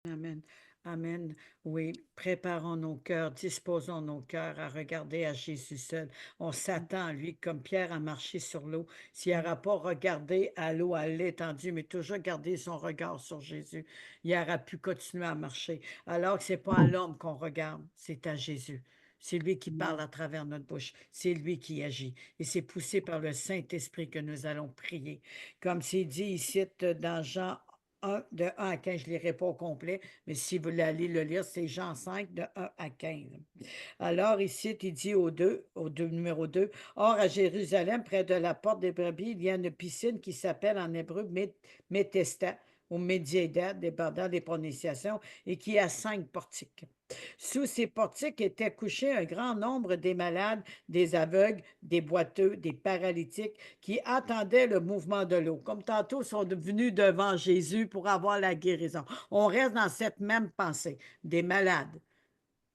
Amen. Amen. Oui, préparons nos cœurs, disposons nos cœurs à regarder à Jésus seul. On s'attend à lui comme Pierre a marché sur l'eau. S'il n'aura pas regardé à l'eau, à l'étendue, mais toujours gardé son regard sur Jésus, il aura pu continuer à marcher. Alors que ce n'est pas à l'homme qu'on regarde, c'est à Jésus. C'est lui qui parle à travers notre bouche. C'est lui qui agit. Et c'est poussé par le Saint-Esprit que nous allons prier. Comme c'est dit ici dans Jean 1, de 1 à 15, je ne lirai pas au complet, mais si vous voulez aller le lire, c'est Jean 5, de 1 à 15. Alors ici, il dit au numéro 2, or à Jérusalem, près de la porte des brebis, il y a une piscine qui s'appelle en hébreu Métesta, ou Médiéda, dépendant des prononciations, et qui a 5 portiques. Sous ces portiques étaient couchés un grand nombre des malades, des aveugles, des boiteux, des paralytiques, qui attendaient le mouvement de l'eau. Comme tantôt, sont venus devant Jésus pour avoir la guérison. On reste dans cette même pensée. Des malades,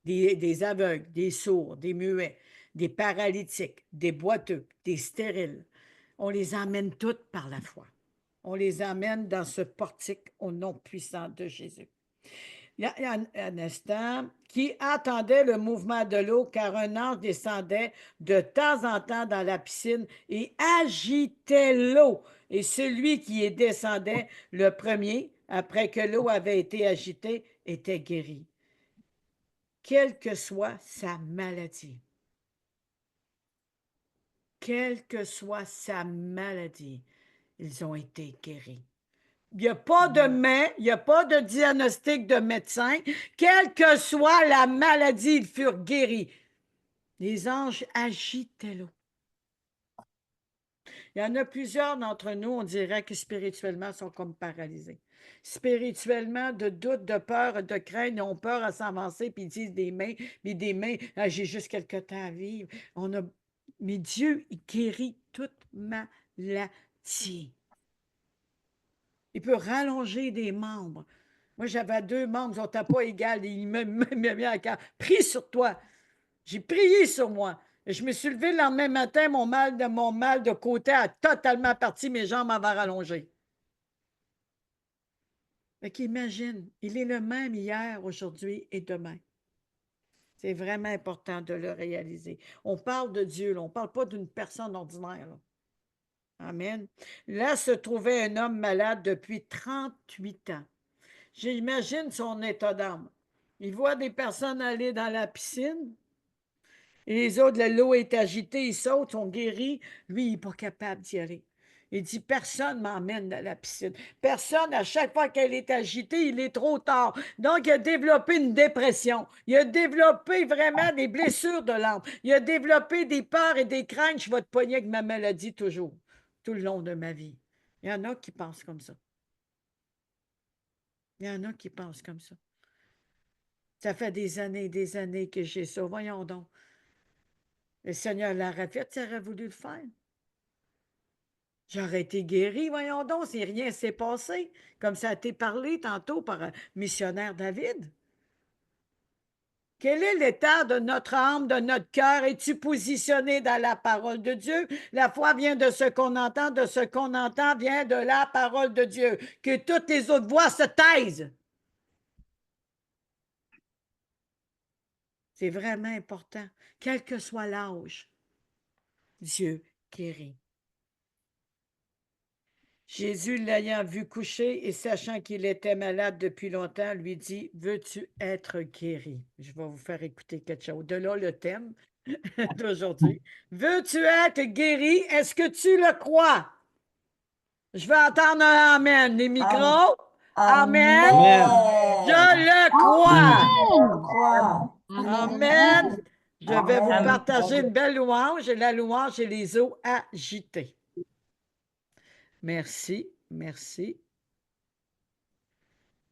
des aveugles, des sourds, des muets, des paralytiques, des boiteux, des stériles. On les emmène toutes par la foi. On les emmène dans ce portique au nom puissant de Jésus. Il y a un instant qui attendait le mouvement de l'eau car un ange descendait de temps en temps dans la piscine et agitait l'eau. Et celui qui y descendait le premier, après que l'eau avait été agitée, était guéri, quelle que soit sa maladie. Quelle que soit sa maladie, ils ont été guéris. Il n'y a pas de mais, il n'y a pas de diagnostic de médecin. Quelle que soit la maladie, ils furent guéris. Les anges agitaient l'eau. Il y en a plusieurs d'entre nous, on dirait que spirituellement, sont comme paralysés. Spirituellement, de doute, de peur, de crainte, ils ont peur à s'avancer, puis ils disent des mains, ah, j'ai juste quelque temps à vivre. Mais Dieu, il guérit toute maladie. Il peut rallonger des membres. Moi, j'avais 2 membres, ils n'étaient pas égales. Il m'a mis à cœur. Prie sur toi. J'ai prié sur moi. Et je me suis levé le lendemain matin, mon mal de côté a totalement parti, mes jambes avaient rallongé. Fait qu'imagine, il est le même hier, aujourd'hui et demain. C'est vraiment important de le réaliser. On parle de Dieu, là. On ne parle pas d'une personne ordinaire, là. Amen. Là se trouvait un homme malade depuis 38 ans. J'imagine son état d'âme. Il voit des personnes aller dans la piscine et les autres, l'eau est agitée, ils sautent, sont guéris. Lui, il n'est pas capable d'y aller. Il dit, personne ne m'emmène dans la piscine. Personne, à chaque fois qu'elle est agitée, il est trop tard. Donc, il a développé une dépression. Il a développé vraiment des blessures de l'âme. Il a développé des peurs et des craintes. Je vais te pogner avec ma maladie toujours, tout le long de ma vie. Il y en a qui pensent comme ça. Il y en a qui pensent comme ça. Ça fait des années que j'ai ça. Voyons donc. Le Seigneur l'aurait fait, il aurait voulu le faire. J'aurais été guéri, voyons donc, si rien s'est passé, comme ça a été parlé tantôt par un missionnaire David. Quel est l'état de notre âme, de notre cœur? Es-tu positionné dans la parole de Dieu? La foi vient de ce qu'on entend, de ce qu'on entend vient de la parole de Dieu. Que toutes les autres voix se taisent. C'est vraiment important, quel que soit l'âge. Dieu guérit. Jésus, l'ayant vu coucher et sachant qu'il était malade depuis longtemps, lui dit, veux-tu être guéri? Je vais vous faire écouter quelque chose. De là, le thème d'aujourd'hui. Veux-tu être guéri? Est-ce que tu le crois? Je veux entendre un amen. Les micros? Amen. Amen. Je le crois. Amen. Amen. Je vais vous Amen. partager une belle louange et la louange et les eaux agitées. Merci, merci.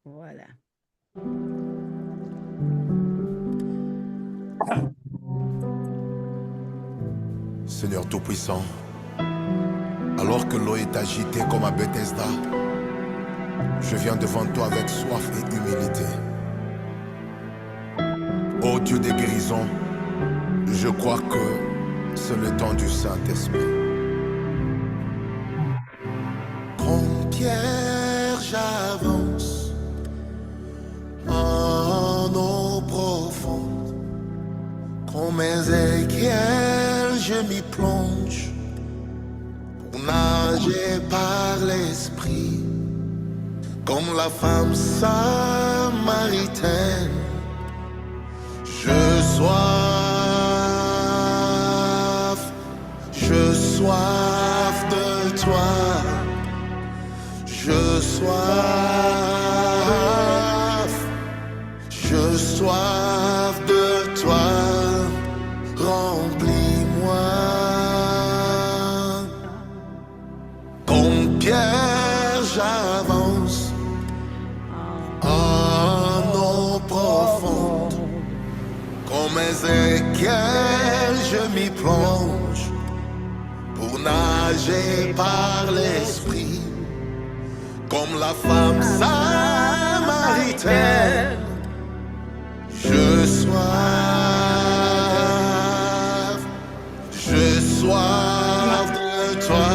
Voilà. Seigneur Tout-Puissant, alors que l'eau est agitée comme à Bethesda, je viens devant toi avec soif et humilité. Ô Dieu des guérisons, je crois que c'est le temps du Saint-Esprit. Comme Pierre, j'avance Comme Ézéchiel, je m'y plonge pour nager par l'esprit. Comme la femme samaritaine, je soif de toi, je soif de toi, remplis-moi. Comme Pierre, j'avance en eau profonde. Comme Ézéchiel, je m'y plonge pour nager par l'esprit. Comme la femme samaritaine, je soif de toi,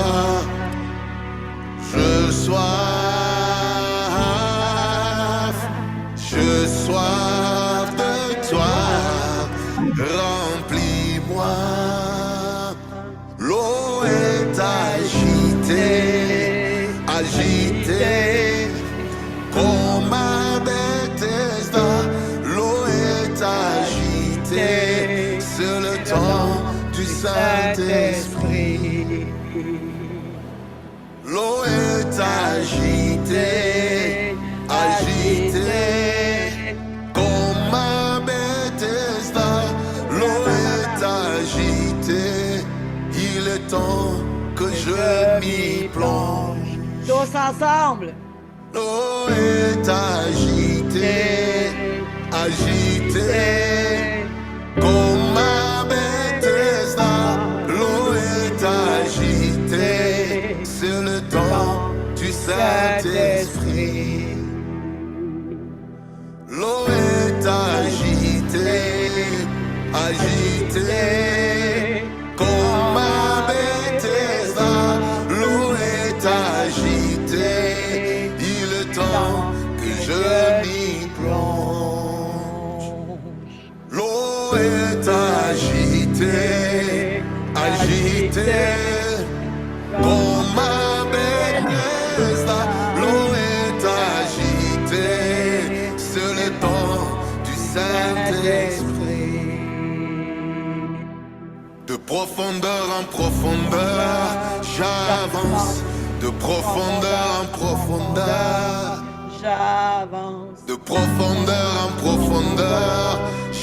je soif de toi, remplis-moi. L'eau est agitée, agitée, comme à Bethesda. L'eau est agitée, c'est le temps du Saint-Esprit. L'eau est agitée, agitée, comme à Bethesda. L'eau est agitée, il est temps que je m'y plonge. Tous ensemble. L'eau est agitée, agitée, comme à Bethesda. L'eau est agitée, c'est le temps du Saint-Esprit. L'eau est agitée, agitée, comme à Bethesda. L'eau est agitée, il est temps que je m'y plonge. L'eau est agitée, agitée, comme à Bethesda. L'eau est agitée, c'est le temps du Saint-Esprit. De profondeur en profondeur, j'avance. De profondeur en profondeur, J'avance. de profondeur en profondeur,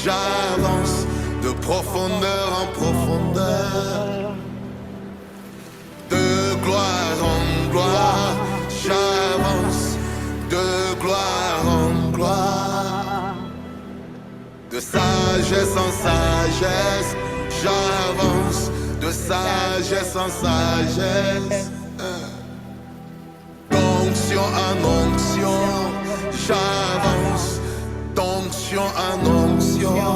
j'avance. De profondeur en profondeur, de gloire en gloire, j'avance. De gloire en gloire, de sagesse en sagesse, j'avance. De sagesse en sagesse, d'onction en onction, j'avance. D'onction en onction,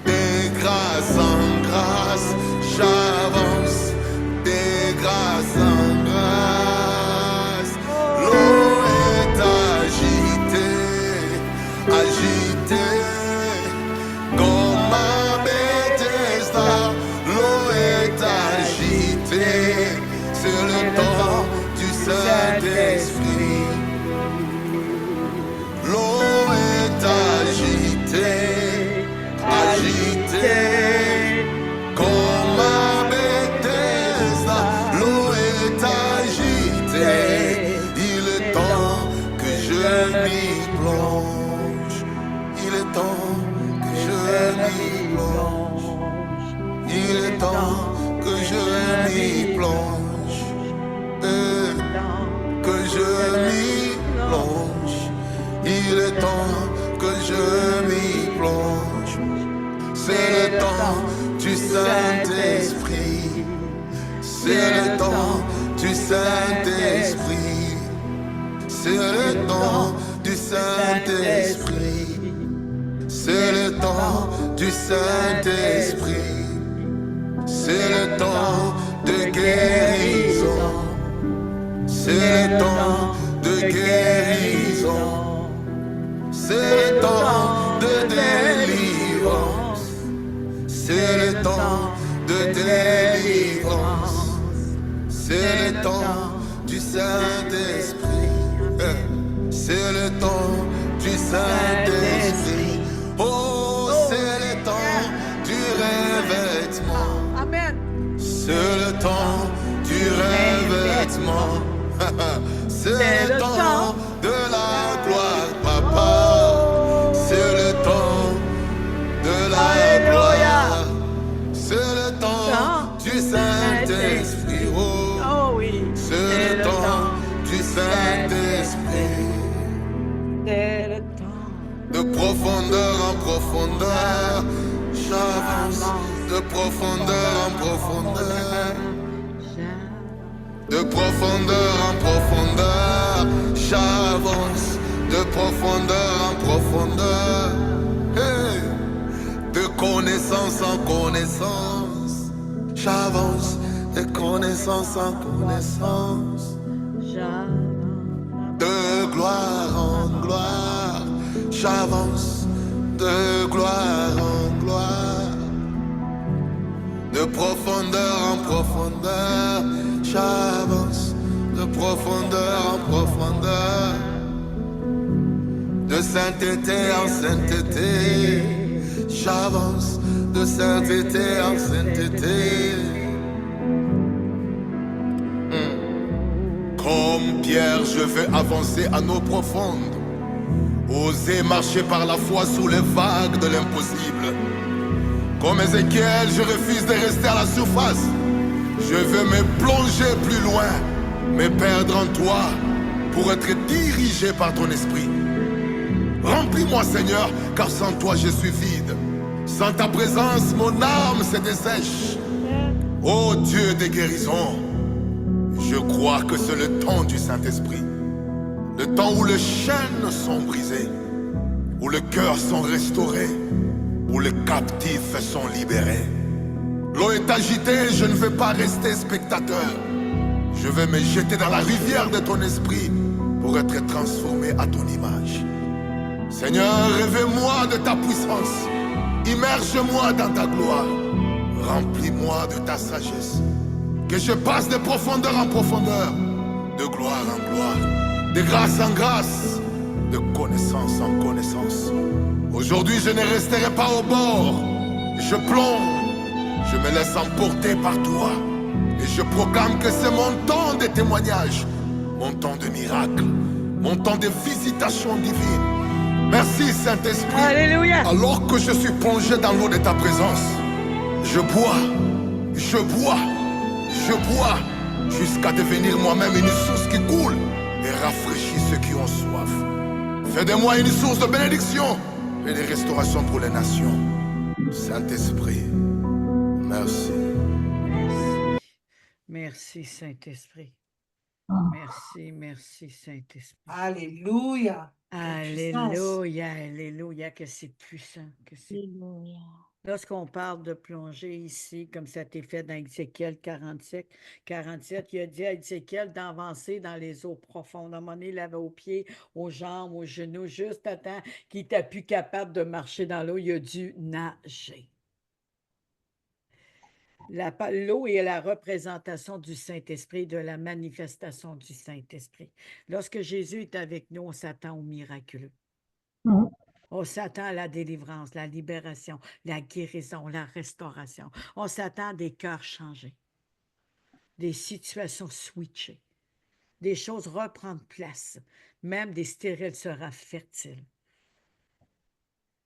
des grâces en grâce, j'avance. Des grâces en grâce. L'eau est agitée, agitée, comme à Bethesda. L'eau est agitée, c'est le temps du Saint-Esprit. L'eau est agitée, agitée, comme à Bethesda. L'eau est agitée, il est temps que je m'y plonge. Il est temps que je m'y plonge. Il est temps que je m'y plonge. Que je m'y plonge. Il est temps que je m'y plonge. C'est le temps du Saint-Esprit. C'est le temps du Saint-Esprit. C'est le temps du Saint-Esprit. C'est le temps du Saint-Esprit. C'est le temps de guérison. C'est le temps de guérison. C'est le temps de délivrance. C'est le temps de délivrance. C'est le temps du Saint-Esprit. C'est le temps du Saint-Esprit. Oh, c'est le temps du revêtement. Amen. C'est le temps du revêtement. C'est le temps de la gloire, papa. C'est le temps de la gloire. C'est le temps du Saint-Esprit. Oh oui. C'est le temps du Saint-Esprit. C'est le temps. De profondeur en profondeur, j'avance. De profondeur en profondeur. De profondeur en profondeur, j'avance. De profondeur en profondeur. Hey. De connaissance en connaissance, j'avance. De connaissance en connaissance. De gloire en gloire, j'avance. De gloire en gloire. De profondeur en profondeur, j'avance. De profondeur en profondeur. De sainteté en sainteté, j'avance. De sainteté en sainteté. Comme Pierre, je vais avancer à eau profonde. Oser marcher par la foi sous les vagues de l'impossible. Comme Ézéchiel, je refuse de rester à la surface. Je veux me plonger plus loin, me perdre en toi, pour être dirigé par ton esprit. Remplis-moi, Seigneur, car sans toi je suis vide. Sans ta présence, mon âme se dessèche. Ô Dieu des guérisons, je crois que c'est le temps du Saint-Esprit. Le temps où les chaînes sont brisées, où les cœurs sont restaurés, où les captifs sont libérés. L'eau est agitée, je ne veux pas rester spectateur. Je vais me jeter dans la rivière de ton esprit pour être transformé à ton image. Seigneur, révèle-moi de ta puissance. Immerge-moi dans ta gloire. Remplis-moi de ta sagesse. Que je passe de profondeur en profondeur, de gloire en gloire, de grâce en grâce, de connaissance en connaissance. Aujourd'hui, je ne resterai pas au bord. Je plonge, je me laisse emporter par toi. Et je proclame que c'est mon temps de témoignage, mon temps de miracle, mon temps de visitation divine. Merci Saint-Esprit. Alléluia. Alors que je suis plongé dans l'eau de ta présence, je bois, je bois, je bois, jusqu'à devenir moi-même une source qui coule et rafraîchit ceux qui ont soif. Fais de moi une source de bénédiction et de restauration pour les nations. Saint-Esprit, merci. Merci. Merci, Saint-Esprit. Merci, merci, Saint-Esprit. Alléluia. Alléluia, alléluia, que c'est puissant. Que c'est... Alléluia. Lorsqu'on parle de plonger ici, comme ça a été fait dans Ézéchiel 47, il a dit à Ézéchiel d'avancer dans les eaux profondes. À un moment donné, il avait aux pieds, aux jambes, aux genoux, juste à temps qu'il n'était plus capable de marcher dans l'eau. Il a dû nager. L'eau est la représentation du Saint-Esprit, de la manifestation du Saint-Esprit. Lorsque Jésus est avec nous, on s'attend au miraculeux. On s'attend à la délivrance, la libération, la guérison, la restauration. On s'attend à des cœurs changés, des situations switchées, des choses reprendre place, même des stériles sera fertiles.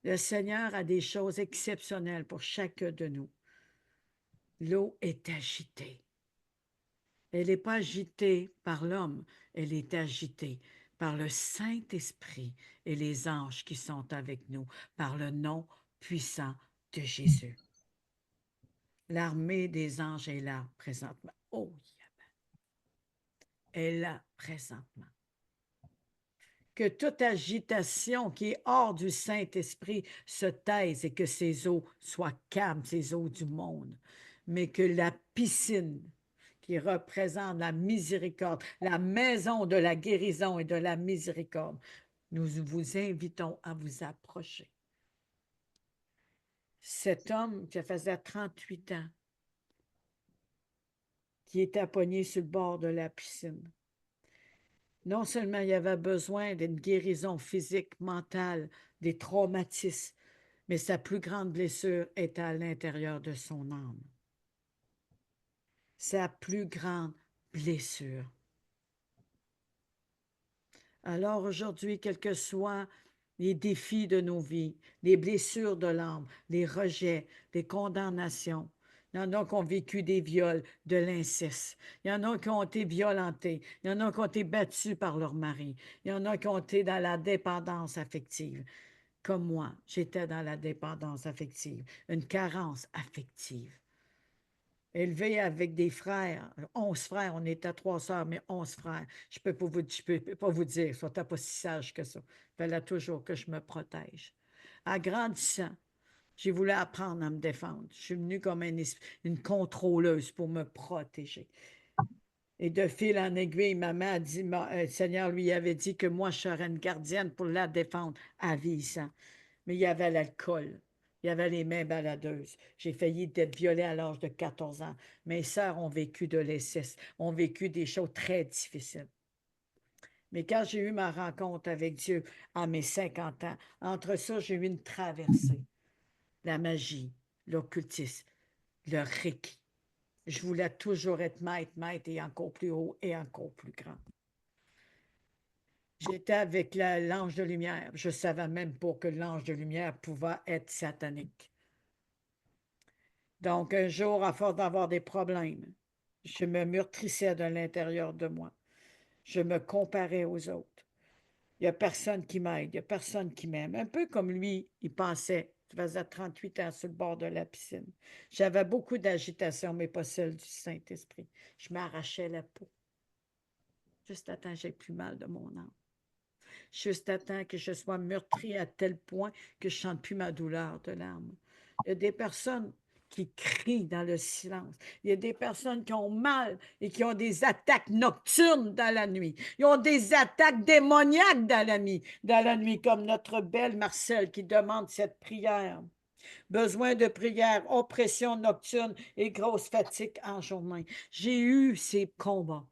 Le Seigneur a des choses exceptionnelles pour chacun de nous. L'eau est agitée. Elle n'est pas agitée par l'homme, elle est agitée par le Saint-Esprit et les anges qui sont avec nous, par le nom puissant de Jésus. L'armée des anges est là présentement. Oh, elle est là présentement. Que toute agitation qui est hors du Saint-Esprit se taise et que ces eaux soient calmes, ces eaux du monde, mais que la piscine qui représente la miséricorde, la maison de la guérison et de la miséricorde, nous vous invitons à vous approcher. cet homme qui faisait 38 ans, qui était pogné sur le bord de la piscine. Non seulement il avait besoin d'une guérison physique, mentale, des traumatismes, mais sa plus grande blessure était à l'intérieur de son âme. Sa plus grande blessure. Alors aujourd'hui, quels que soient les défis de nos vies, les blessures de l'âme, les rejets, les condamnations, il y en a qui ont vécu des viols, de l'inceste. Il y en a qui ont été violentés. Il y en a qui ont été battus par leur mari. Il y en a qui ont été dans la dépendance affective. Comme moi, j'étais dans la dépendance affective, une carence affective. Élevé avec des frères, 11 frères, on était 3 sœurs, mais 11 frères. Je peux pas vous dire, ils n'étaient pas si sages que ça. Il fallait toujours que je me protège. En grandissant, j'ai voulu apprendre à me défendre. Je suis venue comme une contrôleuse pour me protéger. Et de fil en aiguille, maman a dit, le Seigneur lui avait dit que moi, je serais une gardienne pour la défendre à vieillissant. Mais il y avait l'alcool. Il y avait les mains baladeuses. J'ai failli être violée à l'âge de 14 ans. Mes sœurs ont vécu de l'inceste, ont vécu des choses très difficiles. Mais quand j'ai eu ma rencontre avec Dieu à mes 50 ans, entre ça, j'ai eu une traversée. La magie, l'occultisme, le reiki. Je voulais toujours être maître, maître et encore plus haut et encore plus grand. J'étais avec l'ange de lumière. Je ne savais même pas que l'ange de lumière pouvait être satanique. Donc, un jour, à force d'avoir des problèmes, je me meurtrissais de l'intérieur de moi. Je me comparais aux autres. Il n'y a personne qui m'aide, il n'y a personne qui m'aime. Un peu comme lui, il pensait. Je faisais 38 ans sur le bord de la piscine. J'avais beaucoup d'agitation, mais pas celle du Saint-Esprit. Je m'arrachais la peau. Juste à temps que j'ai plus mal de mon âme. Juste à temps que je sois meurtrie à tel point que je ne sente plus ma douleur de l'âme. Il y a des personnes qui crient dans le silence. Il y a des personnes qui ont mal et qui ont des attaques nocturnes dans la nuit. Ils ont des attaques démoniaques dans la nuit, comme notre belle Marcel qui demande cette prière. Besoin de prière, oppression nocturne et grosse fatigue en journée. J'ai eu ces combats.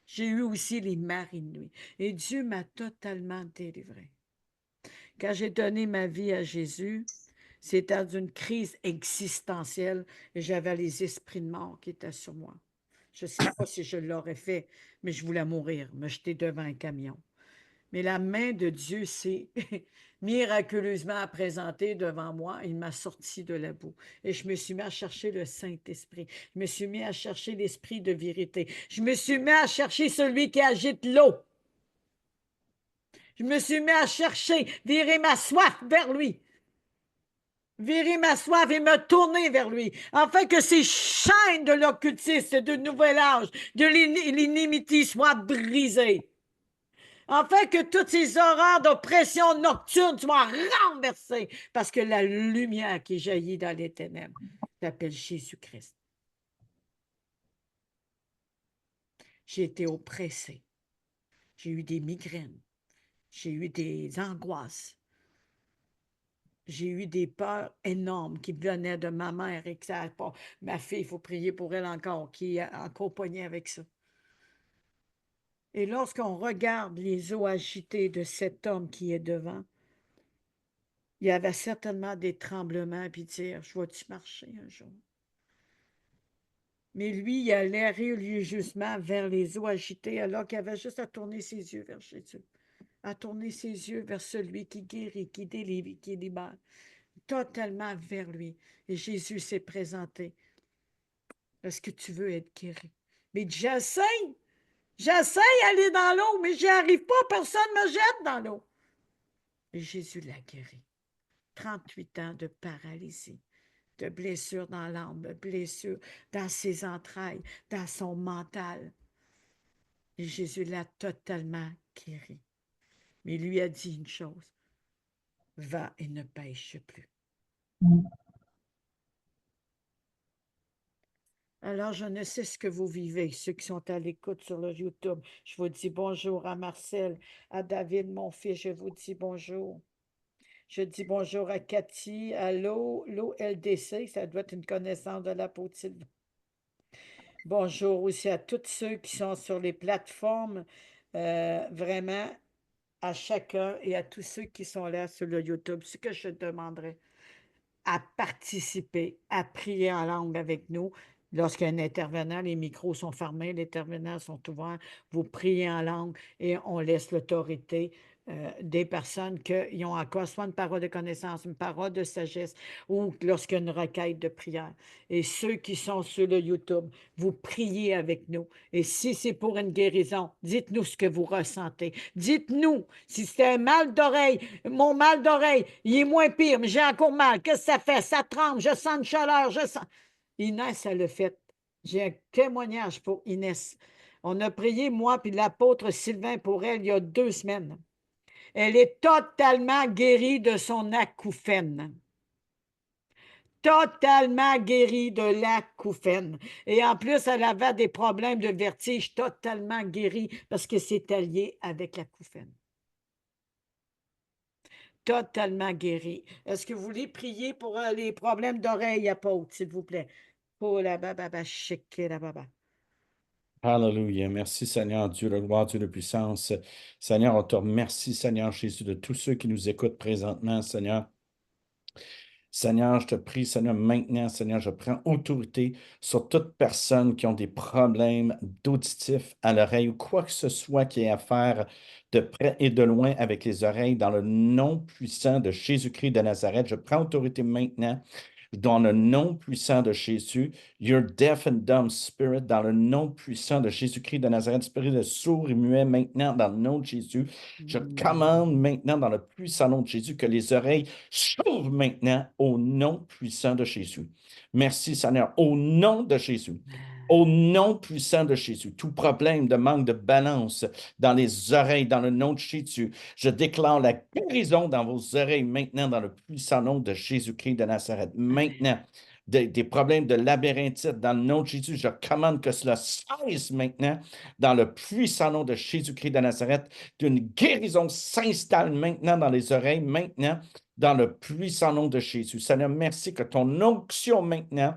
J'ai eu aussi les maris de nuit. Et Dieu m'a totalement délivrée. Quand j'ai donné ma vie à Jésus, c'était dans une crise existentielle et j'avais les esprits de mort qui étaient sur moi. Je ne sais pas si je l'aurais fait, mais je voulais mourir, me jeter devant un camion. Mais la main de Dieu s'est miraculeusement présentée devant moi. Il m'a sorti de la boue. Et je me suis mis à chercher le Saint-Esprit. Je me suis mis à chercher l'Esprit de vérité. Je me suis mis à chercher celui qui agite l'eau. Je me suis mis à chercher, virer ma soif vers lui. Virer ma soif et me tourner vers lui, afin que ces chaînes de l'occultisme, de nouvel âge, de l'inimitié soient brisées. Afin que toutes ces horreurs d'oppression nocturne soient renversées, parce que la lumière qui jaillit dans les ténèbres s'appelle Jésus-Christ. J'ai été oppressée. J'ai eu des migraines. J'ai eu des angoisses. J'ai eu des peurs énormes qui venaient de ma mère et que ça n'a pas. Ma fille, il faut prier pour elle encore, qui est accompagnée avec ça. Et lorsqu'on regarde les eaux agitées de cet homme qui est devant, il y avait certainement des tremblements, puis dire, je vais-tu marcher un jour? Mais lui, il allait religieusement vers les eaux agitées, alors qu'il avait juste à tourner ses yeux vers Jésus, à tourner ses yeux vers celui qui guérit, qui délivre, qui libère, totalement vers lui. Et Jésus s'est présenté. Est-ce que tu veux être guéri? Mais j'essaye d'aller dans l'eau, mais j'y arrive pas, personne ne me jette dans l'eau. Et Jésus l'a guéri. 38 ans de paralysie, de blessures dans l'âme, de blessures dans ses entrailles, dans son mental. Et Jésus l'a totalement guéri. Mais il lui a dit une chose, va et ne pêche plus. Alors, je ne sais ce que vous vivez, ceux qui sont à l'écoute sur le YouTube. Je vous dis bonjour à Marcel, à David, mon fils, je vous dis bonjour. Je dis bonjour à Cathy, à l'OLDC, ça doit être une connaissance de l'apôtre Sylvain. Bonjour aussi à tous ceux qui sont sur les plateformes, vraiment à chacun et à tous ceux qui sont là sur le YouTube. Ce que je demanderais, à participer, à prier en langue avec nous. Lorsqu'il y a un intervenant, les micros sont fermés, les intervenants sont ouverts. Vous priez en langue et on laisse l'autorité des personnes qui ont encore soit une parole de connaissance, une parole de sagesse ou lorsqu'il y a une requête de prière. Et ceux qui sont sur le YouTube, vous priez avec nous. Et si c'est pour une guérison, dites-nous ce que vous ressentez. Dites-nous si c'est un mal d'oreille, mon mal d'oreille, il est moins pire, mais j'ai encore mal. Qu'est-ce que ça fait? Ça tremble, je sens une chaleur, je sens. Inès, elle le fait. J'ai un témoignage pour Inès. On a prié, moi puis l'apôtre Sylvain, pour elle il y a 2 semaines. Elle est totalement guérie de son acouphène. Totalement guérie de l'acouphène. Et en plus, elle avait des problèmes de vertige, totalement guérie parce que c'est allié avec l'acouphène. Totalement guérie. Est-ce que vous voulez prier pour les problèmes d'oreille, apôtre, s'il vous plaît? Oh la baba, chic, la baba. Alléluia. Merci, Seigneur, Dieu de gloire, Dieu de puissance. Seigneur, on te remercie, Seigneur Jésus, de tous ceux qui nous écoutent présentement, Seigneur. Seigneur, je te prie, Seigneur, maintenant, Seigneur, je prends autorité sur toute personne qui ont des problèmes d'auditif à l'oreille ou quoi que ce soit qui ait à faire de près et de loin avec les oreilles dans le nom puissant de Jésus-Christ de Nazareth. Je prends autorité maintenant dans le nom puissant de Jésus, your deaf and dumb spirit, dans le nom puissant de Jésus-Christ de Nazareth, spirit de sourd et muet, maintenant, dans le nom de Jésus, je commande maintenant, dans le puissant nom de Jésus, que les oreilles s'ouvrent maintenant au nom puissant de Jésus. Merci, Seigneur, au nom de Jésus. Au nom puissant de Jésus, tout problème de manque de balance dans les oreilles, dans le nom de Jésus, je déclare la guérison dans vos oreilles maintenant, dans le puissant nom de Jésus-Christ de Nazareth. Maintenant, des problèmes de labyrinthite, dans le nom de Jésus, je commande que cela cesse maintenant, dans le puissant nom de Jésus-Christ de Nazareth, qu'une guérison s'installe maintenant dans les oreilles, maintenant, dans le puissant nom de Jésus. Seigneur, merci que ton onction maintenant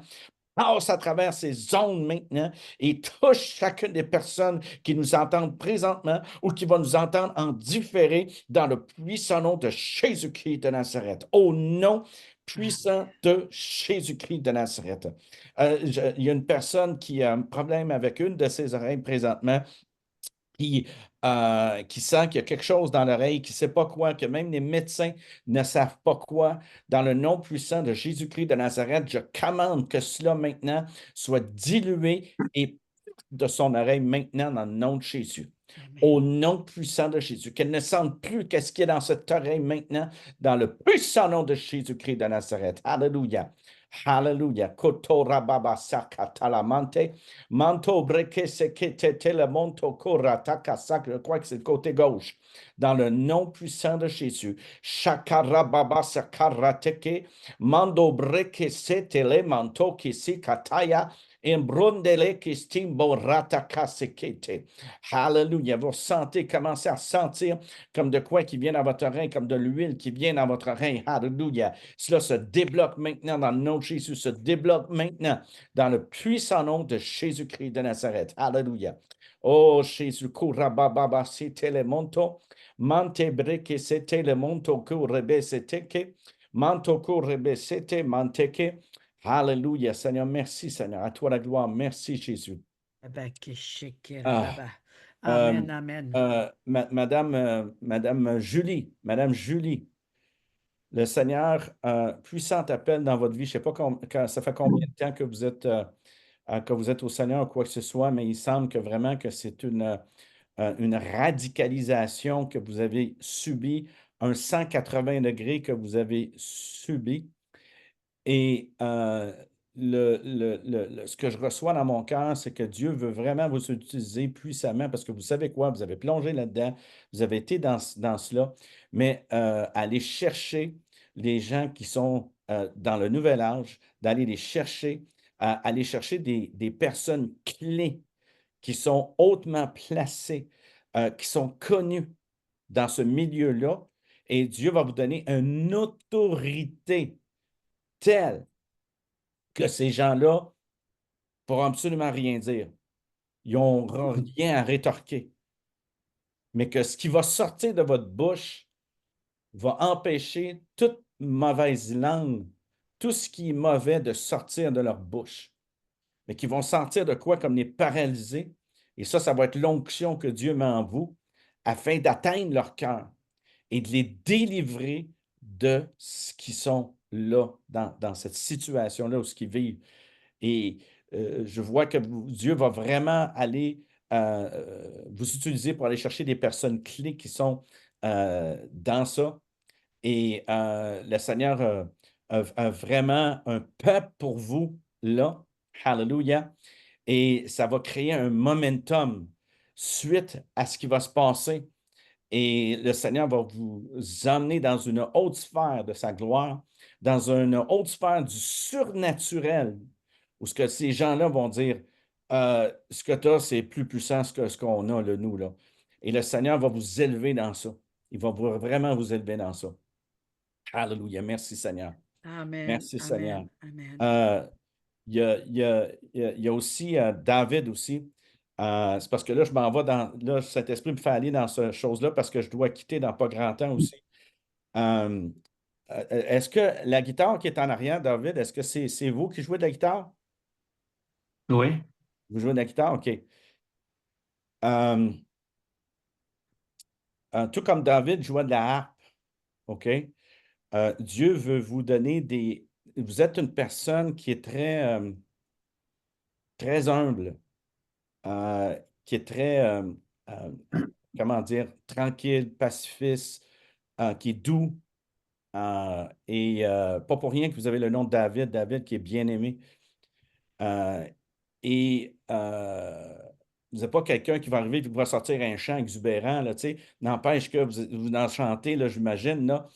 passe à travers ces zones maintenant et touche chacune des personnes qui nous entendent présentement ou qui vont nous entendre en différé dans le puissant nom de Jésus-Christ de Nazareth. Au nom puissant de Jésus-Christ de Nazareth. Il y a une personne qui a un problème avec une de ses oreilles présentement qui sent qu'il y a quelque chose dans l'oreille, qui ne sait pas quoi, que même les médecins ne savent pas quoi. Dans le nom puissant de Jésus-Christ de Nazareth, je commande que cela maintenant soit dilué et de son oreille maintenant dans le nom de Jésus. Au nom puissant de Jésus, qu'elle ne sente plus qu'est-ce qui est dans cette oreille maintenant, dans le puissant nom de Jésus-Christ de Nazareth. Alléluia. Hallelujah. Kotora baba sakatalamante. Manto breke sekete le monto korataka sak. Je crois que c'est le côté gauche. Dans le nom puissant de Jésus. Shakara baba sakarateke. Mando breke setele manto kisi kataya. Imbrondele kistimbo rataka sekete. Hallelujah. Vous sentez, commencez à sentir comme de quoi qui vient dans votre oreille, comme de l'huile qui vient dans votre oreille. Hallelujah. Cela se débloque maintenant dans le nom de Jésus, se débloque maintenant dans le puissant nom de Jésus-Christ de Nazareth. Alléluia. Oh Jésus, kurababa c'était le monto, mante breke c'était le monto kurebe c'était, manto kurebe c'était manteke. Alléluia, Seigneur, merci Seigneur, à toi la gloire, merci Jésus. Ah, amen, amen. Madame Julie, le Seigneur, puissant appel dans votre vie. Je ne sais pas ça fait combien de temps que vous êtes au Seigneur ou quoi que ce soit, mais il semble que vraiment que c'est une radicalisation que vous avez subie, un 180 degrés que vous avez subi. Et ce que je reçois dans mon cœur, c'est que Dieu veut vraiment vous utiliser puissamment parce que vous savez quoi? Vous avez plongé là-dedans, vous avez été dans cela, mais aller chercher les gens qui sont dans le nouvel âge, d'aller les chercher, aller chercher des personnes clés qui sont hautement placées, qui sont connues dans ce milieu-là Et Dieu va vous donner une autorité telle que ces gens-là ne pourront absolument rien dire. Ils n'auront rien à rétorquer. Mais que ce qui va sortir de votre bouche va empêcher toute mauvaise langue, tout ce qui est mauvais de sortir de leur bouche. Mais qui vont sentir de quoi comme les paralysés. Et ça va être l'onction que Dieu met en vous afin d'atteindre leur cœur et de les délivrer de ce qui sont là, dans cette situation-là où ce qu'ils vivent. Et je vois que Dieu va vraiment aller vous utiliser pour aller chercher des personnes clés qui sont dans ça. Et le Seigneur a vraiment un peuple pour vous là. Hallelujah. Et ça va créer un momentum suite à ce qui va se passer. Et le Seigneur va vous emmener dans une haute sphère de sa gloire, dans une haute sphère du surnaturel, où ce que ces gens-là vont dire, ce que tu as, c'est plus puissant que ce qu'on a, nous. Là. Et le Seigneur va vous élever dans ça. Il va vraiment vous élever dans ça. Alléluia. Merci, Seigneur. Amen, Merci, Seigneur. amen. Il y a aussi David aussi. C'est parce que là, je m'en vais dans. Là, cet esprit me fait aller dans cette chose-là parce que je dois quitter dans pas grand temps aussi. Est-ce que la guitare qui est en arrière, David, est-ce que c'est vous qui jouez de la guitare? Oui. Vous jouez de la guitare? OK. Tout comme David jouait de la harpe. OK? Dieu veut vous donner des. Vous êtes une personne qui est très, très humble. Qui est très, comment dire, tranquille, pacifiste, qui est doux. Et pas pour rien que vous avez le nom de David, David qui est bien-aimé. Et vous n'êtes pas quelqu'un qui va arriver et qui va sortir un chant exubérant, là, tu sais. N'empêche que vous en chantez, là, j'imagine, là,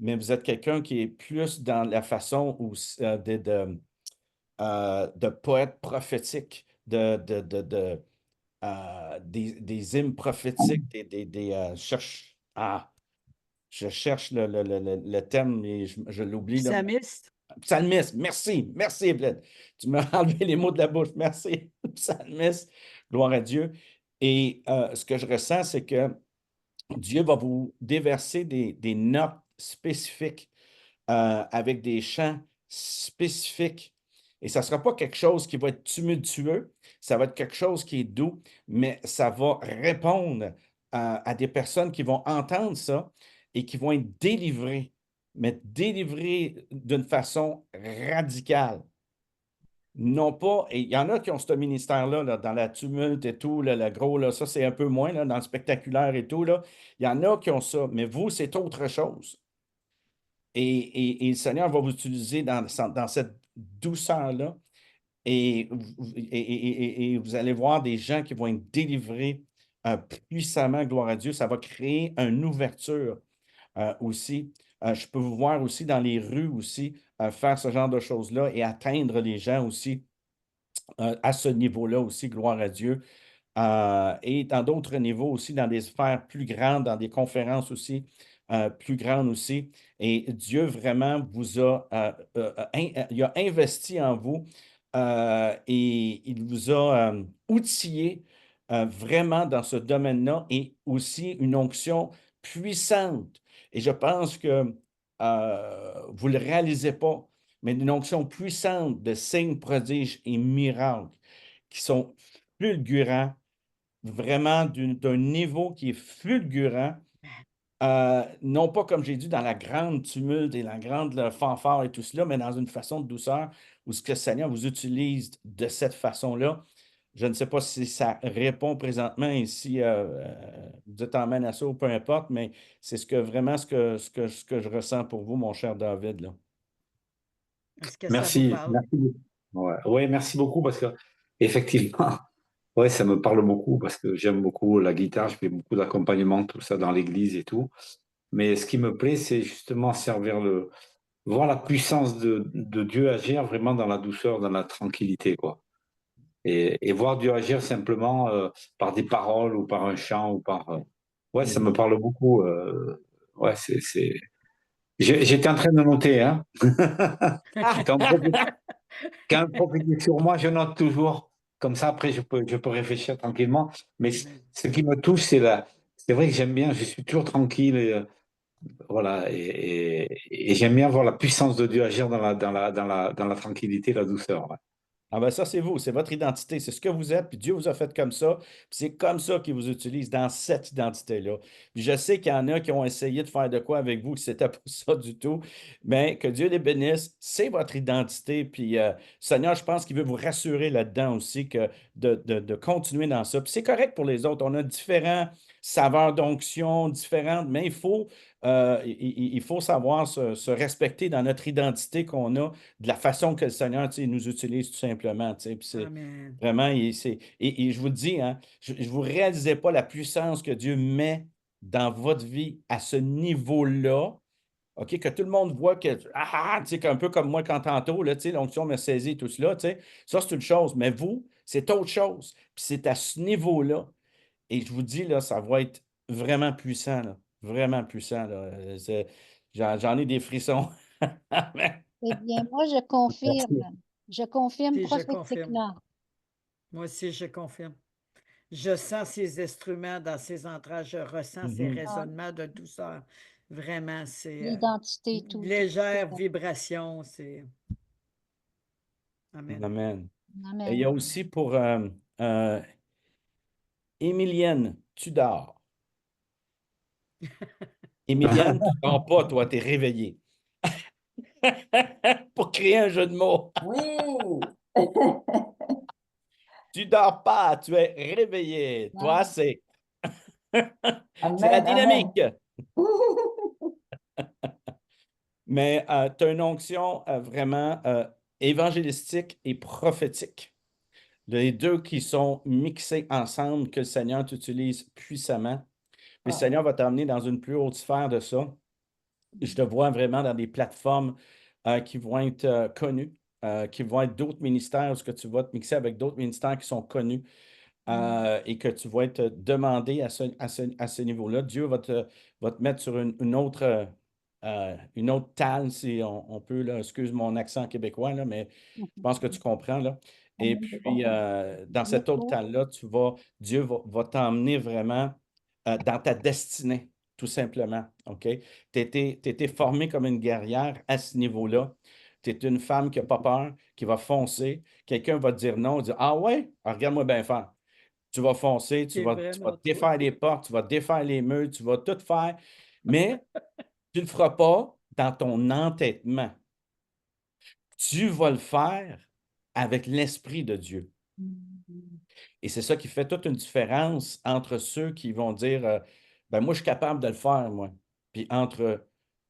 mais vous êtes quelqu'un qui est plus dans la façon où, de poète prophétique, des hymnes prophétiques, je cherche le terme, mais je l'oublie. Là. Psalmiste. Psalmiste, merci, Evelyne. Tu m'as enlevé les mots de la bouche, merci. Psalmiste, gloire à Dieu. Et ce que je ressens, c'est que Dieu va vous déverser des notes spécifiques avec des chants spécifiques. Et ça ne sera pas quelque chose qui va être tumultueux, ça va être quelque chose qui est doux, mais ça va répondre à des personnes qui vont entendre ça et qui vont être délivrées, mais délivrées d'une façon radicale. Non pas, et il y en a qui ont ce ministère-là, là, dans la tumulte et tout, là, le gros, là, ça c'est un peu moins, là, dans le spectaculaire et tout, là. Il y en a qui ont ça, mais vous, c'est autre chose. Et le Seigneur va vous utiliser dans cette douceur-là. Et vous allez voir des gens qui vont être délivrés puissamment, gloire à Dieu. Ça va créer une ouverture aussi. Je peux vous voir aussi dans les rues aussi faire ce genre de choses-là et atteindre les gens aussi à ce niveau-là aussi, gloire à Dieu. Et dans d'autres niveaux aussi, dans des sphères plus grandes, dans des conférences aussi plus grandes aussi. Et Dieu vraiment vous a, il a investi en vous et il vous a outillé vraiment dans ce domaine-là et aussi une onction puissante. Et je pense que vous ne le réalisez pas, mais une onction puissante de signes, prodiges et miracles qui sont fulgurants, vraiment d'un niveau qui est fulgurant, non pas comme j'ai dit dans la grande tumulte et la grande fanfare et tout cela, mais dans une façon de douceur où ce que le Seigneur vous utilise de cette façon-là. Je ne sais pas si ça répond présentement et si vous êtes en à ou peu importe, mais c'est vraiment ce que je ressens pour vous, mon cher David. Là. Est-ce que Merci. ça vous parle? Merci. Ouais, merci beaucoup parce que effectivement, ouais, ça me parle beaucoup parce que j'aime beaucoup la guitare, je fais beaucoup d'accompagnement, tout ça dans l'église et tout. Mais ce qui me plaît, c'est justement voir la puissance de Dieu agir vraiment dans la douceur, dans la tranquillité, quoi. Et voir Dieu agir simplement par des paroles ou par un chant ou par. Ouais, ça me parle beaucoup. ouais, J'étais en train de noter, hein. Quand on prophétise sur moi, je note toujours. Comme ça, après, je peux réfléchir tranquillement. Mais Amen. ce qui me touche, c'est vrai que j'aime bien, je suis toujours tranquille, voilà, et j'aime bien voir la puissance de Dieu agir dans la tranquillité, la douceur. Ouais. Ah ben ça, c'est vous, c'est votre identité, c'est ce que vous êtes, puis Dieu vous a fait comme ça, puis c'est comme ça qu'il vous utilise dans cette identité-là. Puis je sais qu'il y en a qui ont essayé de faire de quoi avec vous, que c'était pas ça du tout, mais que Dieu les bénisse, c'est votre identité, puis Seigneur, je pense qu'il veut vous rassurer là-dedans aussi, que de continuer dans ça. Puis c'est correct pour les autres, on a différents saveurs d'onction, différentes, mais il faut savoir se respecter dans notre identité qu'on a, de la façon que le Seigneur, tu sais, nous utilise tout simplement. Tu sais. Puis c'est Amen. vraiment, et je vous le dis, hein, je ne vous réalisez pas la puissance que Dieu met dans votre vie à ce niveau-là. OK, que tout le monde voit que, tu sais, un peu comme moi quand tantôt, là, tu sais, l'onction me saisit, tout cela, tu sais, ça, c'est une chose. Mais vous, c'est autre chose. Puis c'est à ce niveau-là. Et je vous dis, là, ça va être vraiment puissant, là. Vraiment puissant, là. J'en ai des frissons. Amen. Eh bien, moi, je Merci. confirme. Je confirme Si, je confirme. prophétiquement. Moi aussi, je confirme. Je sens ces instruments dans ses entrailles, je ressens ces Mhm. résonnements de douceur. Vraiment, c'est L'identité, tout. légère vibration, c'est... Amen. Amen. Et il y Amen. a aussi pour Émilienne Tudor. Émilienne, tu ne dors pas, toi, tu es réveillée. Pour créer un jeu de mots. Oui. Tu dors pas, tu es réveillé. Toi, Ah. c'est la Amen, dynamique. amen. Mais tu as une onction vraiment évangélistique et prophétique. Les deux qui sont mixés ensemble, que le Seigneur t'utilise puissamment. Puis le Seigneur va t'emmener dans une plus haute sphère de ça. Je te vois vraiment dans des plateformes qui vont être connues, qui vont être d'autres ministères, où que tu vas te mixer avec d'autres ministères qui sont connus et que tu vas être demandé à ce niveau-là. Dieu va te mettre sur une autre table, si on peut, là, excuse mon accent québécois, là, mais je pense que tu comprends. Là. Et Amen, je puis, comprends. dans cette autre table-là, Dieu va t'emmener vraiment dans ta destinée, tout simplement. OK? Tu étais formée comme une guerrière à ce niveau-là. Tu es une femme qui n'a pas peur, qui va foncer. Quelqu'un va te dire non, dire ah ouais, ah, regarde-moi bien faire. Tu vas foncer, tu C'est vas vraiment défaire les portes, tu vas défaire les murs, tu vas tout faire, mais tu ne le feras pas dans ton entêtement. Tu vas le faire avec l'Esprit de Dieu. Et c'est ça qui fait toute une différence entre ceux qui vont dire ben moi, je suis capable de le faire, moi. Puis entre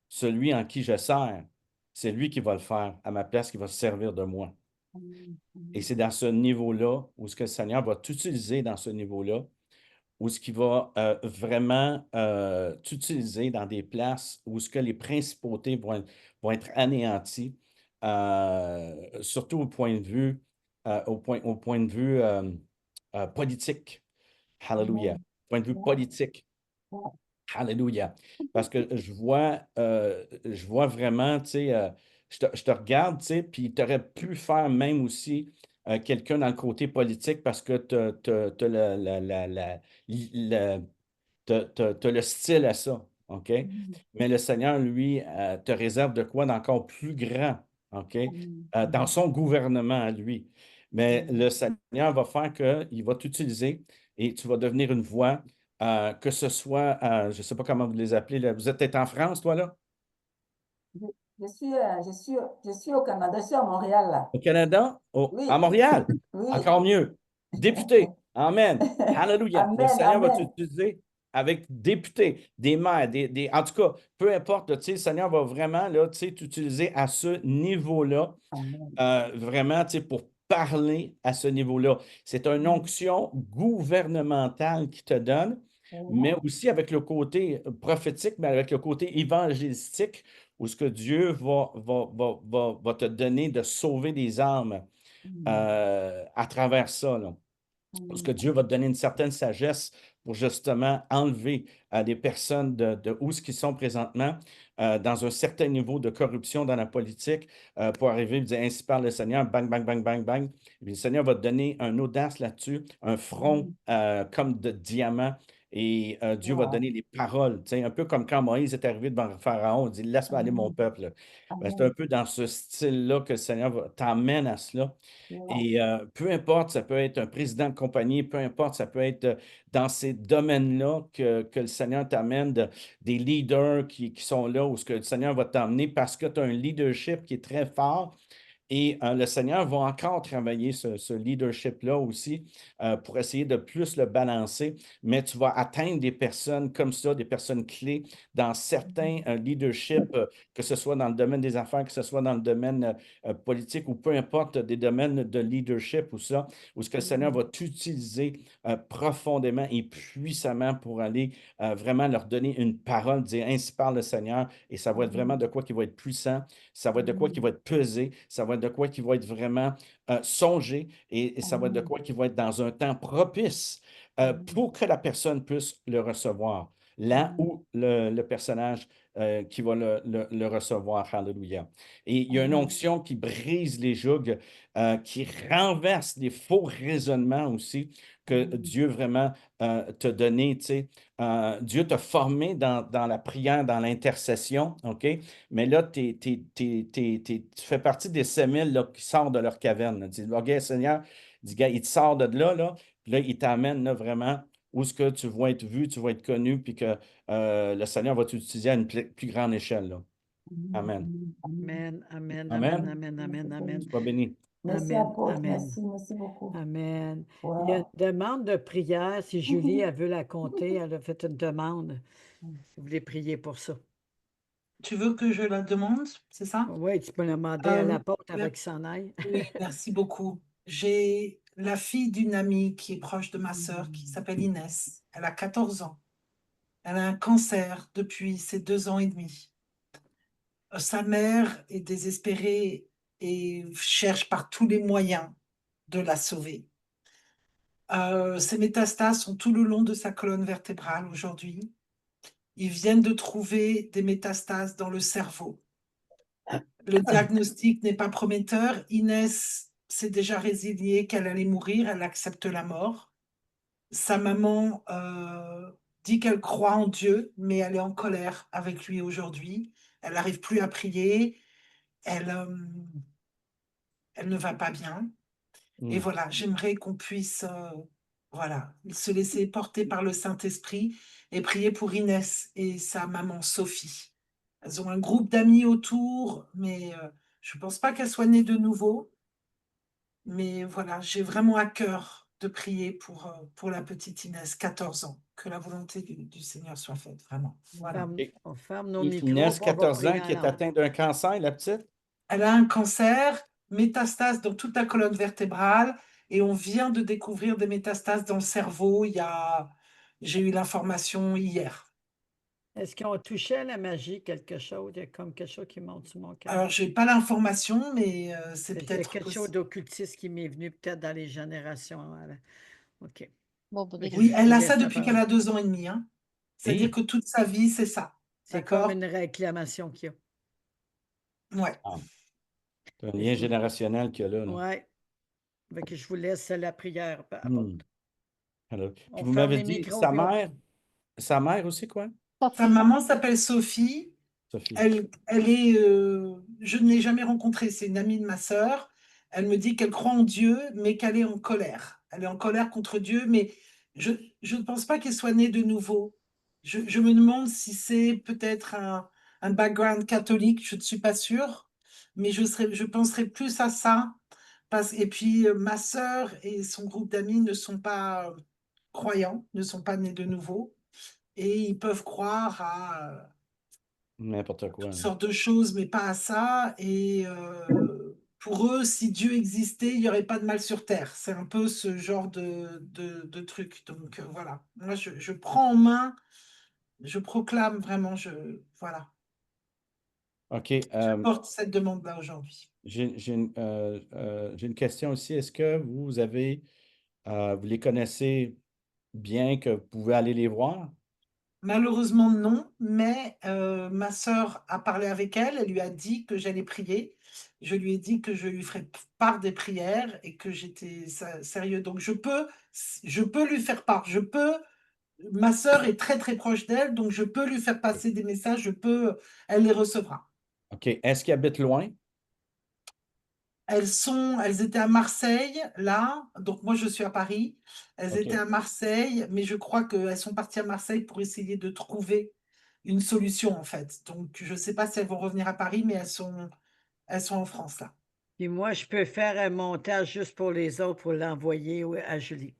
celui en qui je sers, c'est lui qui va le faire à ma place, qui va se servir de moi. Et c'est dans ce niveau-là où ce que le Seigneur va t'utiliser dans ce niveau-là, où ce qui va vraiment t'utiliser dans des places où ce que les principautés vont être anéanties, surtout au point de vue, politique. Hallelujah. Point de vue politique. Alléluia. Parce que je vois vraiment, tu sais, je te regarde, tu sais, puis tu aurais pu faire même aussi quelqu'un dans le côté politique parce que tu as le style à ça, OK? Mais le Seigneur, lui, te réserve de quoi d'encore plus grand, OK? Dans son gouvernement à lui. Mais le Seigneur va faire qu'il va t'utiliser et tu vas devenir une voix que ce soit, je ne sais pas comment vous les appelez, là. Vous êtes peut-être en France, toi, là? Je suis au Canada, je suis à Montréal, là. Au Canada? Oui. À Montréal? Oui. Encore mieux. Député. Amen. Hallelujah. Le Amen, Seigneur va amen. t'utiliser avec députés, des maires, en tout cas, peu importe, là, tu sais, le Seigneur va vraiment là, tu sais, t'utiliser à ce niveau-là, vraiment, tu sais, pour parler à ce niveau-là. C'est une onction gouvernementale qui te donne, mais aussi avec le côté prophétique, mais avec le côté évangélistique, où ce que Dieu va te donner de sauver des âmes à travers ça. Là. Parce que Dieu va te donner une certaine sagesse pour justement enlever des personnes de où ce qu'ils sont présentement, dans un certain niveau de corruption dans la politique, pour arriver et dire, ainsi parle le Seigneur, bang, bang, bang, bang, bang. Et puis le Seigneur va te donner une audace là-dessus, un front comme de diamant. Et Dieu va te Wow. donner les paroles, tu sais, un peu comme quand Moïse est arrivé devant Pharaon, il dit, laisse-moi aller mon Amen. peuple. Ben, c'est un Amen. peu dans ce style-là que le Seigneur t'emmène à cela. Wow. Et peu importe, ça peut être un président de compagnie, peu importe, ça peut être dans ces domaines-là que le Seigneur t'amène, des leaders qui sont là, où ce que le Seigneur va t'emmener parce que tu as un leadership qui est très fort. Et le Seigneur va encore travailler ce leadership-là aussi pour essayer de plus le balancer, mais tu vas atteindre des personnes comme ça, des personnes clés dans certains leaderships, que ce soit dans le domaine des affaires, que ce soit dans le domaine politique ou peu importe, des domaines de leadership ou ça, où ce que le Seigneur va t'utiliser profondément et puissamment pour aller vraiment leur donner une parole, dire ainsi parle le Seigneur, et ça va être vraiment de quoi qui va être puissant, ça va être de quoi qui va être pesé, ça va être de quoi qui va être vraiment songé, et ça va être de quoi qui va être dans un temps propice pour que la personne puisse le recevoir. Là où le personnage qui va le recevoir. Alléluia. Et il y a une onction qui brise les jougs, qui renverse les faux raisonnements aussi que Dieu vraiment t'a donné. Tu sais. Dieu t'a formé dans la prière, dans l'intercession, OK? Mais là, tu fais partie des sémiles là, qui sortent de leur caverne. Là. Dis, OK, Seigneur, dis, gars, il te sort de là, puis là, il t'amène là, vraiment où est-ce que tu vas être vu, tu vas être connu, puis que le Seigneur va t'utiliser à une plus grande échelle. Là. Amen. Amen, amen, Amen. amen, amen, amen, amen. Sois béni. Merci, Amen, apôtre. amen. Merci beaucoup. Amen. Il y a une Wow. demande de prière. Si Julie, elle veut la compter, elle a fait une demande. Vous voulez prier pour ça? Tu veux que je la demande, c'est ça? Oui, tu peux le demander à Euh, l'apôtre la- avant qu'il s'en aille. Oui, merci beaucoup. J'ai la fille d'une amie qui est proche de ma sœur qui s'appelle Inès. Elle a 14 ans. Elle a un cancer depuis ses 2 ans et demi. Sa mère est désespérée et cherche par tous les moyens de la sauver. Ses métastases sont tout le long de sa colonne vertébrale aujourd'hui. Ils viennent de trouver des métastases dans le cerveau. Le diagnostic n'est pas prometteur. Inès s'est déjà résiliée qu'elle allait mourir, elle accepte la mort. Sa maman dit qu'elle croit en Dieu, mais elle est en colère avec lui aujourd'hui. Elle n'arrive plus à prier, elle ne va pas bien. Et voilà, j'aimerais qu'on puisse voilà, se laisser porter par le Saint-Esprit et prier pour Inès et sa maman Sophie. Elles ont un groupe d'amis autour, mais je ne pense pas qu'elles soient nées de nouveau. Mais voilà, j'ai vraiment à cœur de prier pour la petite Inès, 14 ans. Que la volonté du Seigneur soit faite, vraiment. Voilà. On ferme nos micros, Inès, puis on va 14 ans, prier qui est en langue. atteinte d'un cancer, la petite? Elle a un cancer, métastase dans toute la colonne vertébrale, et on vient de découvrir des métastases dans le cerveau. J'ai eu l'information hier. Est-ce qu'on touchait à la magie quelque chose? Il y a comme quelque chose qui monte sur mon cœur. Alors, je n'ai pas l'information, mais c'est Il y a peut-être quelque chose possible. d'occultiste qui m'est venu peut-être dans les générations. OK. Bon, ben, Fait que Oui, je elle vous a laisse ça la depuis qu'elle parole. a 2 ans et demi. Hein. C'est-à-dire que toute sa vie, c'est ça. C'est comme D'accord? une réclamation qu'il y a. Ouais. C'est un lien générationnel qu'il y a là. Ouais. Fait que je vous laisse la prière. Alors, puis On vous ferme m'avez les dit micros. sa mère aussi, quoi? Sa Sophie, maman s'appelle Sophie. Sophie. Elle est, je ne l'ai jamais rencontrée, c'est une amie de ma sœur. Elle me dit qu'elle croit en Dieu, mais qu'elle est en colère. Elle est en colère contre Dieu, mais je ne pense pas qu'elle soit née de nouveau. Je me demande si c'est peut-être un background catholique, je ne suis pas sûre, mais je penserais plus à ça. Et puis, ma sœur et son groupe d'amis ne sont pas croyants, ne sont pas nés de nouveau, et ils peuvent croire à N'importe quoi. toutes sortes de choses, mais pas à ça. Et pour eux, si Dieu existait, il n'y aurait pas de mal sur Terre. C'est un peu ce genre de truc. Donc voilà, moi je prends en main, je proclame vraiment, voilà, OK. je porte cette demande-là aujourd'hui. J'ai une question aussi. Est-ce que vous les connaissez bien que vous pouvez aller les voir? Malheureusement, non, mais ma sœur a parlé avec elle, elle lui a dit que j'allais prier. Je lui ai dit que je lui ferais part des prières et que j'étais sérieux. Donc, je peux lui faire part. Ma sœur est très, très proche d'elle, donc je peux lui faire passer des messages, elle les recevra. OK. Est-ce qu'ils habitent loin? Elles étaient à Marseille, là, donc moi je suis à Paris. Elles étaient OK. à Marseille, mais je crois qu'elles sont parties à Marseille pour essayer de trouver une solution, en fait. Donc je ne sais pas si elles vont revenir à Paris, mais elles sont en France, là. Puis moi, je peux faire un montage juste pour les autres pour l'envoyer à Julie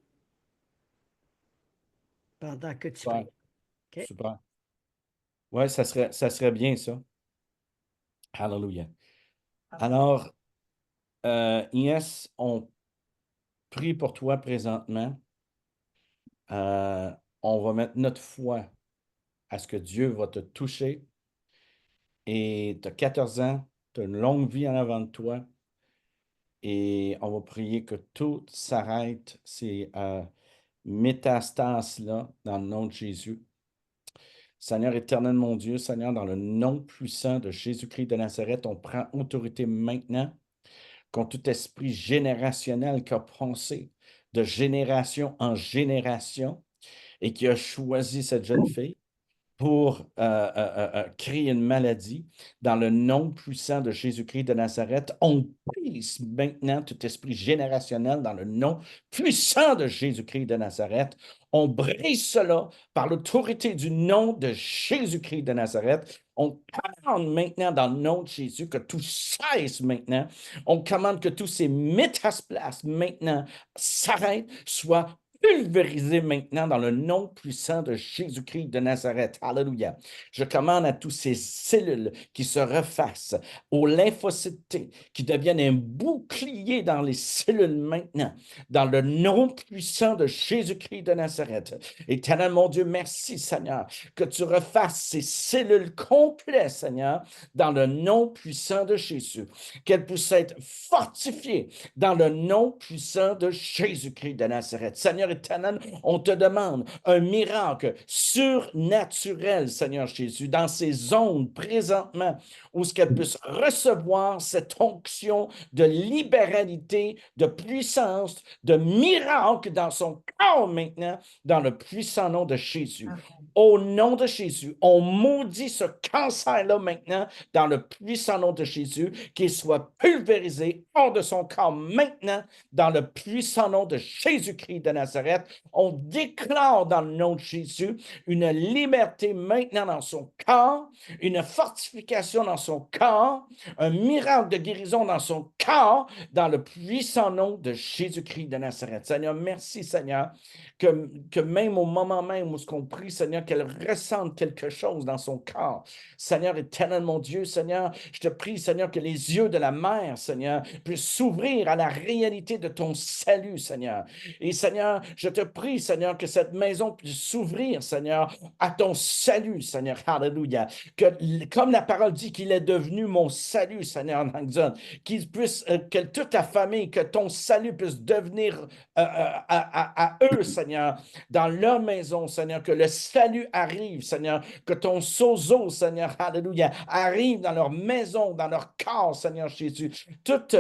pendant que tu Super. pries. OK? Super. Ouais, ça serait bien, ça. Hallelujah. Alors, Inès, on prie pour toi présentement. On va mettre notre foi à ce que Dieu va te toucher. Et tu as 14 ans, tu as une longue vie en avant de toi. Et on va prier que tout s'arrête, ces métastases-là, dans le nom de Jésus. Seigneur éternel, mon Dieu, Seigneur, dans le nom puissant de Jésus-Christ de Nazareth, on prend autorité maintenant contre tout esprit générationnel qui a pensé de génération en génération et qui a choisi cette jeune fille pour créer une maladie. Dans le nom puissant de Jésus-Christ de Nazareth, on brise maintenant tout esprit générationnel dans le nom puissant de Jésus-Christ de Nazareth. On brise cela par l'autorité du nom de Jésus-Christ de Nazareth. On commande maintenant dans le nom de Jésus que tout cesse maintenant. On commande que tous ces métastases maintenant s'arrêtent, soient pulvérisé maintenant dans le nom puissant de Jésus-Christ de Nazareth. Alléluia. Je commande à tous ces cellules qui se refassent, aux lymphocytes T, qui deviennent un bouclier dans les cellules maintenant, dans le nom puissant de Jésus-Christ de Nazareth. Éternel, mon Dieu, merci, Seigneur, que tu refasses ces cellules complètes, Seigneur, dans le nom puissant de Jésus, qu'elles puissent être fortifiées dans le nom puissant de Jésus-Christ de Nazareth. Seigneur éternel, on te demande un miracle surnaturel, Seigneur Jésus, dans ces zones présentement où ce qu'elle puisse recevoir cette onction de libéralité, de puissance, de miracle dans son corps maintenant, dans le puissant nom de Jésus. Au nom de Jésus, on maudit ce cancer-là maintenant, dans le puissant nom de Jésus, qu'il soit pulvérisé hors de son corps maintenant, dans le puissant nom de Jésus-Christ de Nazareth. On déclare dans le nom de Jésus une liberté maintenant dans son corps, une fortification dans son corps, un miracle de guérison dans son corps, dans le puissant nom de Jésus-Christ de Nazareth. Seigneur, merci Seigneur, que même au moment même où ce qu'on prie, Seigneur, qu'elle ressente quelque chose dans son corps. Seigneur éternel, mon Dieu, Seigneur, je te prie, Seigneur, que les yeux de la mère, Seigneur, puissent s'ouvrir à la réalité de ton salut, Seigneur. Et Seigneur, je te prie, Seigneur, que cette maison puisse s'ouvrir, Seigneur, à ton salut, Seigneur. Alléluia. Que, comme la parole dit qu'il est devenu mon salut, Seigneur, qu'il puisse, que toute ta famille, que ton salut puisse devenir à eux, Seigneur, dans leur maison, Seigneur, que le salut arrive, Seigneur, que ton sozo, Seigneur, alléluia, arrive dans leur maison, dans leur corps, Seigneur Jésus. Toute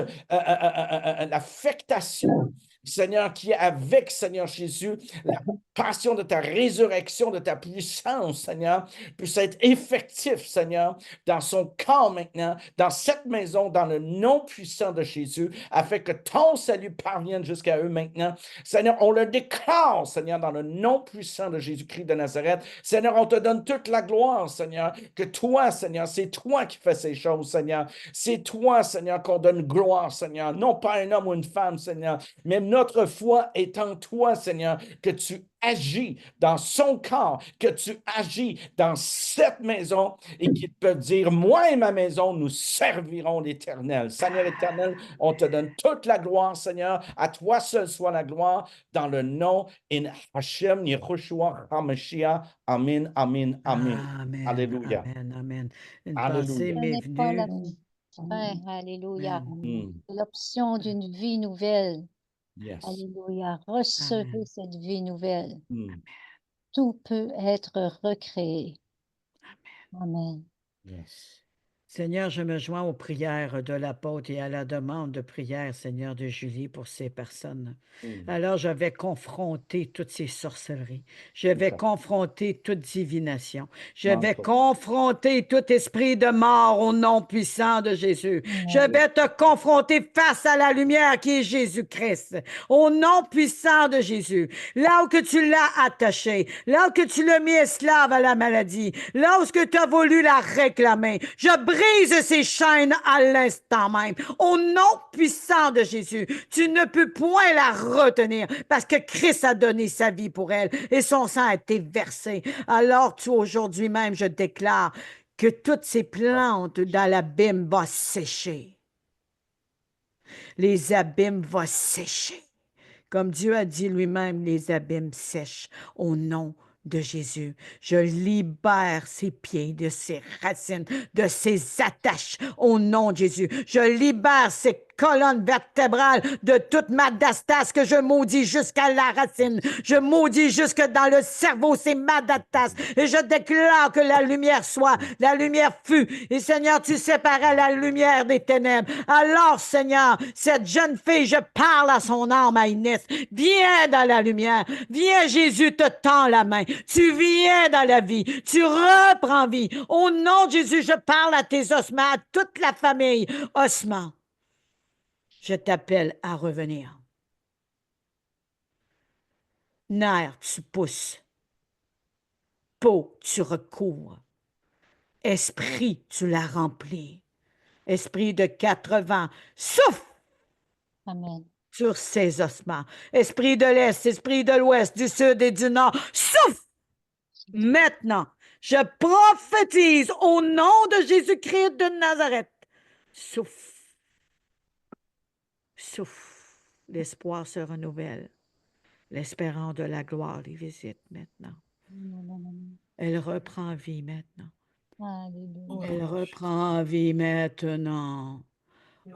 l'affectation, Seigneur, qui est avec, Seigneur Jésus, la passion de ta résurrection, de ta puissance, Seigneur, puisse être effectif, Seigneur, dans son corps maintenant, dans cette maison, dans le nom puissant de Jésus, afin que ton salut parvienne jusqu'à eux maintenant. Seigneur, on le déclare, Seigneur, dans le nom puissant de Jésus-Christ de Nazareth. Seigneur, on te donne toute la gloire, Seigneur, que toi, Seigneur, c'est toi qui fais ces choses, Seigneur. C'est toi, Seigneur, qu'on donne gloire, Seigneur, non pas un homme ou une femme, Seigneur, mais notre foi est en toi, Seigneur, que tu agis dans son corps, que tu agis dans cette maison et qu'ils peuvent dire, moi et ma maison, nous servirons l'Éternel. Seigneur éternel, on te donne toute la gloire, Seigneur. À toi seul soit la gloire dans le nom in Hashem Yehoshua HaMashiach. Amen, amen, amen. Amen, Alléluia. amen, amen. Une Alléluia. pensée Ce m'est n'est pas la venue. fin. Alléluia. Amen. C'est l'option d'une vie nouvelle. Yes. Alléluia. Recevez Amen. cette vie nouvelle. Mm. Tout peut être recréé. Amen. Yes. Seigneur, je me joins aux prières de l'apôtre et à la demande de prière, Seigneur, de Julie pour ces personnes. Mm. Alors, je vais confronter toutes ces sorcelleries. Je vais Tout à- confronter toute divination. Je vais Entre- confronter tout esprit de mort au nom puissant de Jésus. Je Amen. vais te confronter face à la lumière qui est Jésus-Christ. Au nom puissant de Jésus. Là où que tu l'as attaché, là où que tu l'as mis esclave à la maladie, là où que tu as voulu la réclamer, je brise ces chaînes à l'instant même. Au nom puissant de Jésus, tu ne peux point la retenir parce que Christ a donné sa vie pour elle et son sang a été versé. Alors, aujourd'hui même, je déclare que toutes ces plantes dans l'abîme vont sécher. Les abîmes vont sécher. Comme Dieu a dit lui-même, les abîmes sèchent au nom de Jésus. Je libère ses pieds de ses racines, de ses attaches au nom de Jésus. Je libère ses colonnes vertébrales de toute ma dastase que je maudis jusqu'à la racine. Je maudis jusque dans le cerveau, c'est ma dastase. Et je déclare que la lumière soit, la lumière fut. Et Seigneur, tu séparais la lumière des ténèbres. Alors, Seigneur, cette jeune fille, je parle à son âme, à Inès. Viens dans la lumière. Viens, Jésus te tend la main. Tu viens dans la vie. Tu reprends vie. Au nom de Jésus, je parle à tes ossements, à toute la famille ossements. Je t'appelle à revenir. Nerf, tu pousses. Peau, tu recouvres. Esprit, tu la remplis. Esprit de 80, souffle Amen. sur ces ossements. Esprit de l'Est, esprit de l'Ouest, du Sud et du Nord, souffle maintenant. Je prophétise au nom de Jésus-Christ de Nazareth. Souffle. Souffle. L'espoir se renouvelle. L'espérance de la gloire les visite maintenant. Amen. Elle reprend vie maintenant. Alléluia. Elle reprend vie maintenant.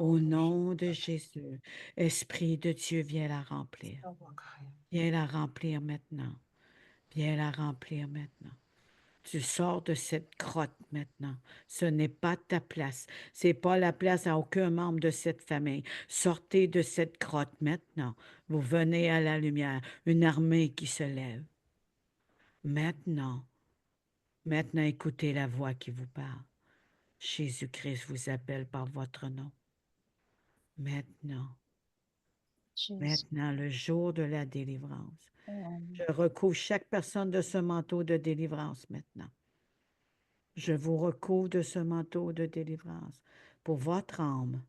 Au nom de Jésus, Esprit de Dieu, viens la remplir. Viens la remplir maintenant. Viens la remplir maintenant. Tu sors de cette grotte maintenant. Ce n'est pas ta place. Ce n'est pas la place à aucun membre de cette famille. Sortez de cette grotte maintenant. Vous venez à la lumière. Une armée qui se lève. Maintenant. Maintenant, écoutez la voix qui vous parle. Jésus-Christ vous appelle par votre nom. Maintenant. Jésus. Maintenant, le jour de la délivrance. Amen. Je recouvre chaque personne de ce manteau de délivrance maintenant. Je vous recouvre de ce manteau de délivrance pour votre âme,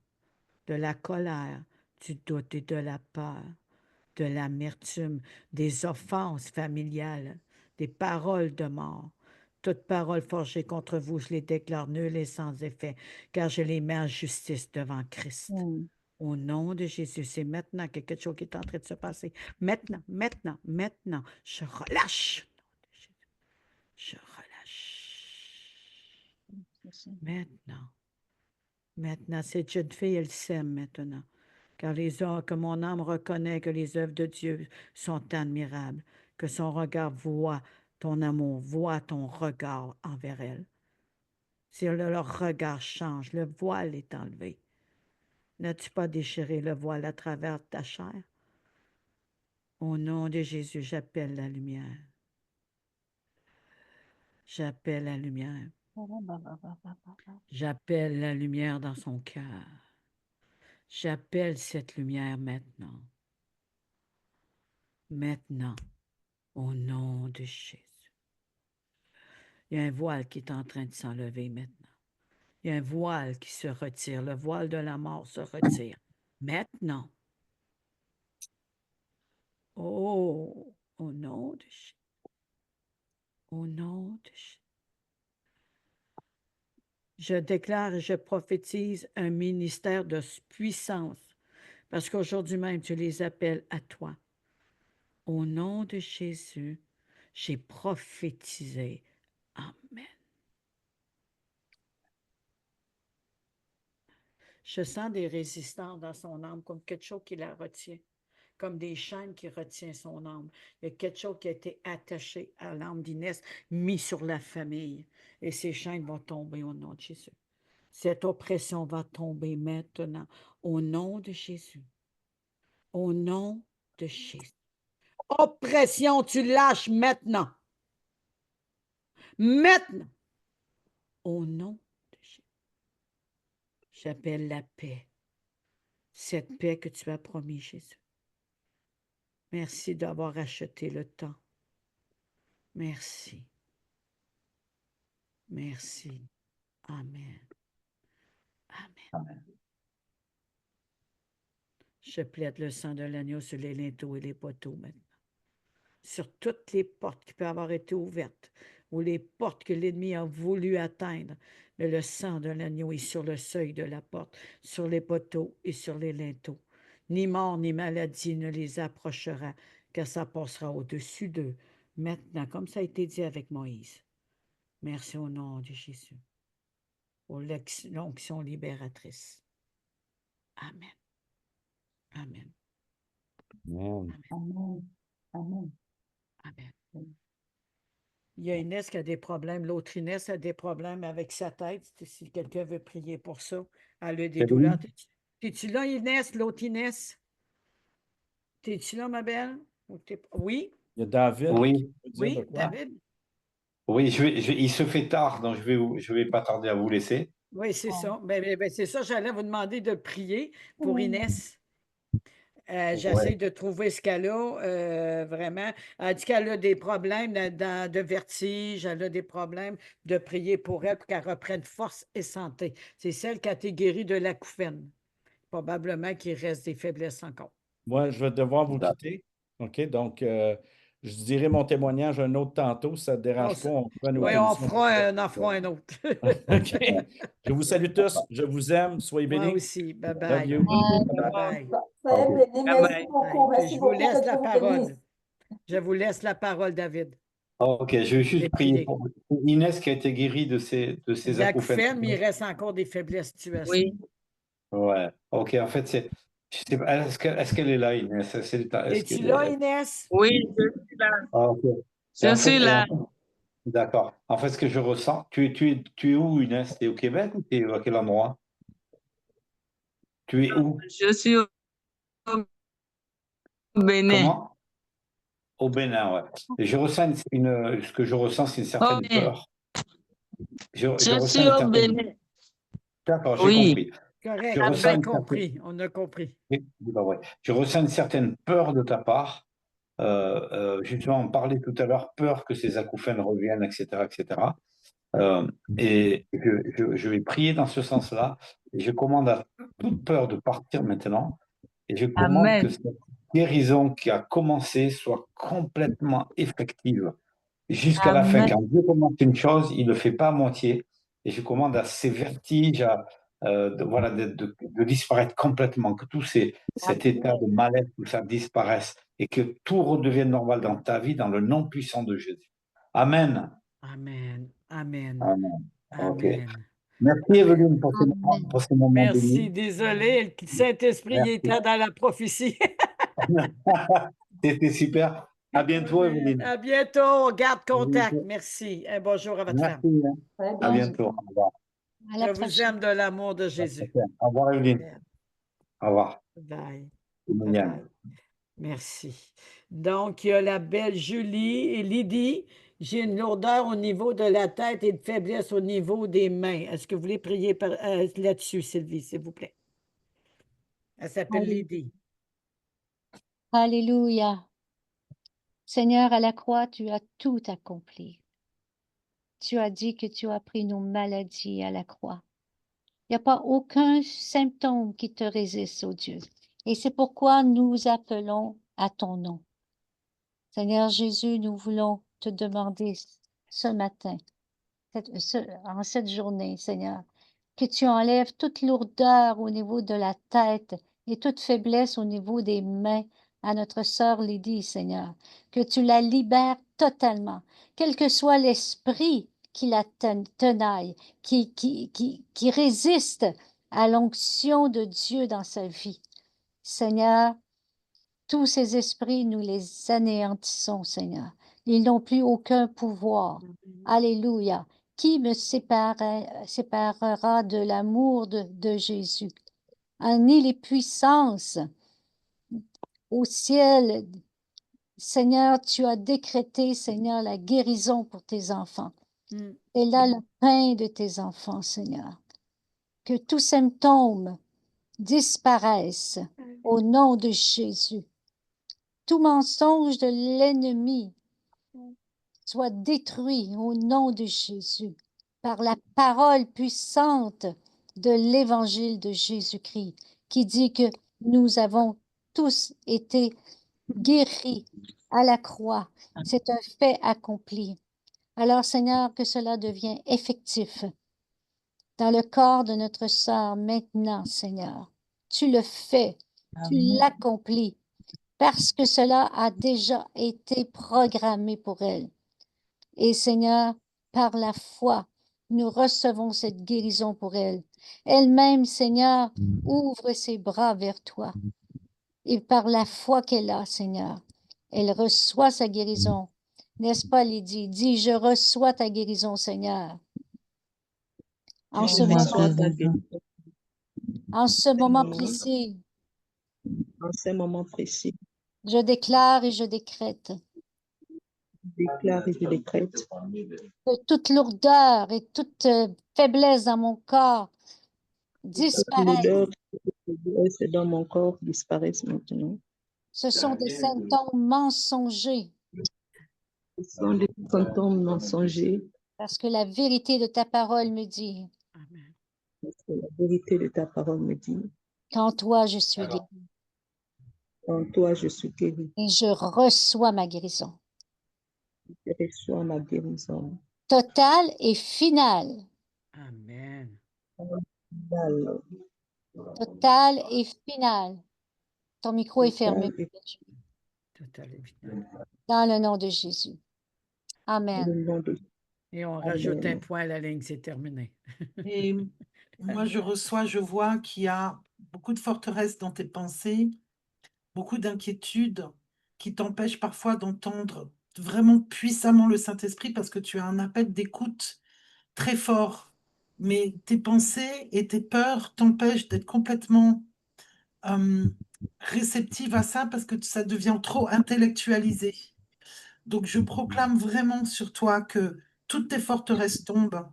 de la colère, du doute et de la peur, de l'amertume, des offenses familiales, des paroles de mort. Toute parole forgée contre vous, je les déclare nulles et sans effet, car je les mets en justice devant Christ. Mm. Au nom de Jésus, c'est maintenant que quelque chose qui est en train de se passer. Maintenant, maintenant, maintenant, je relâche. Je relâche. Maintenant. Maintenant, cette jeune fille, elle s'aime maintenant. Car que mon âme reconnaît que les œuvres de Dieu sont admirables, que son regard voit ton amour, voit ton regard envers elle. Si leur regard change, le voile est enlevé. N'as-tu pas déchiré le voile à travers ta chair? Au nom de Jésus, j'appelle la lumière. J'appelle la lumière. J'appelle la lumière dans son cœur. J'appelle cette lumière maintenant. Maintenant, au nom de Jésus. Il y a un voile qui est en train de s'enlever maintenant. Il y a un voile qui se retire. Le voile de la mort se retire. Maintenant. Oh, au nom de Jésus. Au nom de Jésus. Je déclare et je prophétise un ministère de puissance parce qu'aujourd'hui même, tu les appelles à toi. Au nom de Jésus, j'ai prophétisé. Amen. Je sens des résistances dans son âme, comme quelque chose qui la retient, comme des chaînes qui retiennent son âme. Il y a quelque chose qui a été attaché à l'âme d'Inès, mis sur la famille. Et ces chaînes vont tomber au nom de Jésus. Cette oppression va tomber maintenant au nom de Jésus. Au nom de Jésus. Oppression, tu lâches maintenant. Maintenant. Au nom de Jésus. J'appelle la paix. Cette paix que tu as promis, Jésus. Merci d'avoir acheté le temps. Merci. Merci. Amen. Amen. Amen. Je plaide le sang de l'agneau sur les linteaux et les poteaux maintenant. Sur toutes les portes qui peuvent avoir été ouvertes ou les portes que l'ennemi a voulu atteindre. Mais le sang de l'agneau est sur le seuil de la porte, sur les poteaux et sur les linteaux. Ni mort ni maladie ne les approchera, car ça passera au-dessus d'eux. Maintenant, comme ça a été dit avec Moïse. Merci au nom de Jésus. Pour l'onction libératrice. Amen. Amen. Amen. Amen. Amen. Amen. Il y a Inès qui a des problèmes. L'autre Inès a des problèmes avec sa tête. Si quelqu'un veut prier pour ça, elle a des C'est douleurs. lui? T'es-tu là, Inès? L'autre Inès? T'es-tu là, ma belle? Oui? Il y a David Oui, qui veut dire de Oui, quoi? David? oui, il se fait tard, donc je vais pas tarder à vous laisser. Oui, c'est ça. Ben, c'est ça, j'allais vous demander de prier pour Inès. J'essaie de trouver ce qu'elle a, vraiment. Elle dit qu'elle a des problèmes de vertige, elle a des problèmes de prier pour elle pour qu'elle reprenne force et santé. C'est celle qui a été guérie de l'acouphène. Probablement qu'il reste des faiblesses encore. Moi, je vais devoir vous D'accord. quitter. OK? Donc, je dirai mon témoignage un autre tantôt. Ça ne te dérange pas. On fera nos Oui, on émissions. en fera un autre. OK. Je vous salue tous. Je vous aime. Soyez Moi bénis. aussi. Bye Love bye. you. Bye bye. Soyez Ok. bénis. Merci Bye. beaucoup. Puis Merci je vous beaucoup. laisse Que la Dieu vous bénisse. parole. Je vous laisse la parole, David. Ok, je vais Les juste prier prier. pour Inès qui a été guérie de ses acouphènes. L'acouphène, mais il reste encore des faiblesses, tu as ça. Oui. Ouais. Ok, en fait, je sais pas, est-ce qu'elle est là, Inès? Es-tu là, Inès? Oui, je suis là. Ah, ok. Je suis là. D'accord. En fait, ce que je ressens, tu es où, Inès? Tu es au Québec ou tu es à quel endroit? Tu es où? Je suis au Bénin. Comment? Au Bénin, ouais. Et je ressens ce que je ressens, c'est une certaine Ok. peur. Je Je ressens suis une au certaine... Bénin. D'accord, j'ai Oui. compris. Correct, Je on ressens a une compris. On a compris. Oui, c'est pas vrai. Je ressens une certaine peur de ta part. Justement, on parlait tout à l'heure, peur que ces acouphènes reviennent, etc., etc. Et je vais prier dans ce sens-là. Et je commande à toute peur de partir maintenant. Et je commande Amen. que cette guérison qui a commencé soit complètement effective jusqu'à la fin. Amen. Quand Dieu commence une chose, il ne le fait pas à moitié. Et je commande à ces vertiges de disparaître complètement, que cet état de mal-être, tout ça disparaisse et que tout redevienne normal dans ta vie, dans le nom puissant de Jésus. Amen. Amen. Amen. Amen. Ok. Amen. Merci Evelyne pour ces moments Merci. bénis. Désolé, le Saint-Esprit Merci. était dans la prophétie. C'était super. À bientôt Evelyne. À bientôt. On garde À contact. bientôt. Merci. Un bonjour à votre femme. Merci. Hein. Soyez À bénis. bientôt. Au revoir. À la Je vous prochaine. aime de l'amour de Jésus. Au revoir Evelyne. Au revoir. Bye. Emilienne. Bye-bye. Merci. Donc, il y a la belle Julie et Lydie. J'ai une lourdeur au niveau de la tête et une faiblesse au niveau des mains. Est-ce que vous voulez prier là-dessus, Sylvie, s'il vous plaît? Elle s'appelle Allez. Lydie. Alléluia. Seigneur, à la croix, tu as tout accompli. Tu as dit que tu as pris nos maladies à la croix. Il n'y a pas aucun symptôme qui te résiste, oh Dieu. Et c'est pourquoi nous appelons à ton nom. Seigneur Jésus, nous voulons te demander ce matin, en cette journée, Seigneur, que tu enlèves toute lourdeur au niveau de la tête et toute faiblesse au niveau des mains à notre sœur Lydie, Seigneur, que tu la libères totalement, quel que soit l'esprit qui la tenaille, qui résiste à l'onction de Dieu dans sa vie. Seigneur, Tous ces esprits, nous les anéantissons, Seigneur. Ils n'ont plus aucun pouvoir. Alléluia. Qui me séparera de l'amour de Jésus? Ni les puissances au ciel. Seigneur, tu as décrété, Seigneur, la guérison pour tes enfants. Mm. Et là, le pain de tes enfants, Seigneur. Que tous symptômes disparaissent au nom de Jésus. Tout mensonge de l'ennemi soit détruit au nom de Jésus par la parole puissante de l'évangile de Jésus-Christ qui dit que nous avons tous été guéris à la croix. C'est un fait accompli. Alors, Seigneur, que cela devienne effectif dans le corps de notre sœur maintenant, Seigneur. Tu le fais, tu Amen. l'accomplis parce que cela a déjà été programmé pour elle. Et Seigneur, par la foi, nous recevons cette guérison pour elle. Elle-même, Seigneur, ouvre ses bras vers toi. Et par la foi qu'elle a, Seigneur, elle reçoit sa guérison. N'est-ce pas, Lydie? Dis, je reçois ta guérison, Seigneur. En Je ce moment, reçois ta guérison. en ce moment Seigneur, précis, en ce moment précis, je déclare et je décrète je déclare et je décrète que toute lourdeur et toute faiblesse dans mon corps que toute disparaissent. l'odeur de dans mon corps disparaisse maintenant. Ce sont des symptômes mensongers Ce sont des symptômes mensongers parce que la vérité de ta parole me dit Amen. parce que la vérité de ta parole me dit qu'en toi je suis guéri en toi je suis guéri. et je reçois ma guérison Je reçois ma guérison. totale et finale. Amen. Totale Totale et finale. Ton micro est fermé. et Total et final. Dans le nom de Jésus. dans Amen. le nom de Et on rajoute un Amen. point à la ligne, c'est terminé. Et moi, je vois qu'il y a beaucoup de forteresses dans tes pensées, beaucoup d'inquiétudes qui t'empêchent parfois d'entendre vraiment puissamment le Saint-Esprit parce que tu as un appel d'écoute très fort. Mais tes pensées et tes peurs t'empêchent d'être complètement réceptive à ça parce que ça devient trop intellectualisé. Donc, je proclame vraiment sur toi que toutes tes forteresses tombent,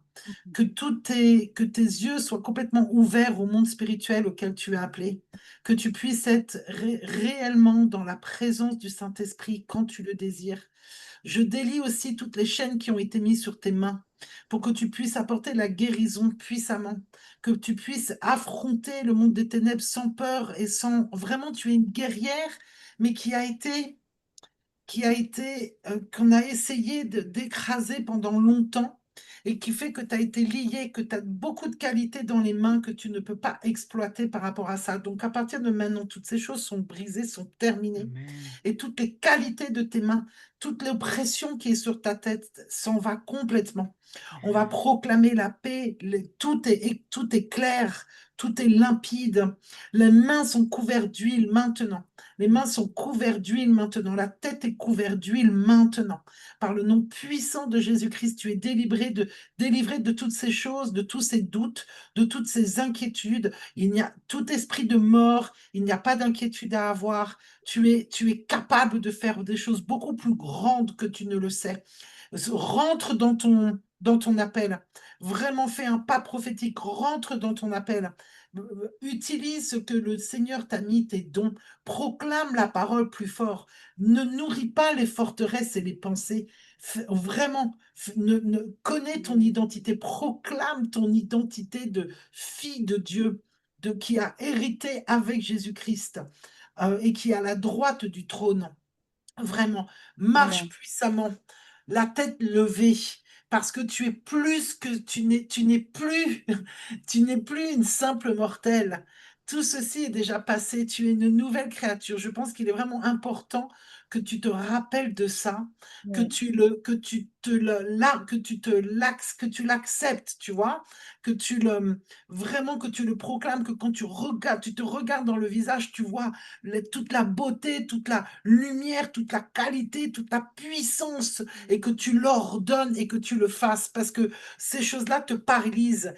que que tes yeux soient complètement ouverts au monde spirituel auquel tu es appelé, que tu puisses être réellement dans la présence du Saint-Esprit quand tu le désires. Je délie aussi toutes les chaînes qui ont été mises sur tes mains pour que tu puisses apporter la guérison puissamment, que tu puisses affronter le monde des ténèbres sans peur et sans... Vraiment, tu es une guerrière, mais qu'on a essayé d'écraser pendant longtemps et qui fait que tu as été lié, que tu as beaucoup de qualités dans les mains que tu ne peux pas exploiter par rapport à ça. Donc à partir de maintenant, toutes ces choses sont brisées, sont terminées. Amen. Et toutes les qualités de tes mains, toute l'oppression qui est sur ta tête s'en va complètement. On va proclamer la paix, tout est clair, tout est limpide. Les mains sont couvertes d'huile maintenant. Les mains sont couvertes d'huile maintenant. La tête est couverte d'huile maintenant. Par le nom puissant de Jésus-Christ, tu es délivré de toutes ces choses, de tous ces doutes, de toutes ces inquiétudes. Il n'y a tout esprit de mort, il n'y a pas d'inquiétude à avoir. Tu es capable de faire des choses beaucoup plus grandes que tu ne le sais. Rentre dans ton appel. Vraiment fais un pas prophétique. Rentre dans ton appel. Utilise ce que le Seigneur t'a mis, tes dons. Proclame la parole plus fort. Ne nourris pas les forteresses et les pensées. Vraiment, connais ton identité. Proclame ton identité de fille de Dieu, qui a hérité avec Jésus-Christ et qui est à la droite du trône. Vraiment, marche Amen. puissamment, la tête levée, parce que tu es plus que tu n'es plus, tu n'es plus une simple mortelle. Tout ceci est déjà passé, tu es une nouvelle créature. Je pense qu'il est vraiment important que tu te rappelles de ça, que Oui. que tu l'acceptes, tu vois, que vraiment que tu le proclames, que quand tu regardes, tu te regardes dans le visage, tu vois toute la beauté, toute la lumière, toute la qualité, toute la puissance, et que tu l'ordonnes et que tu le fasses, parce que ces choses-là te paralysent.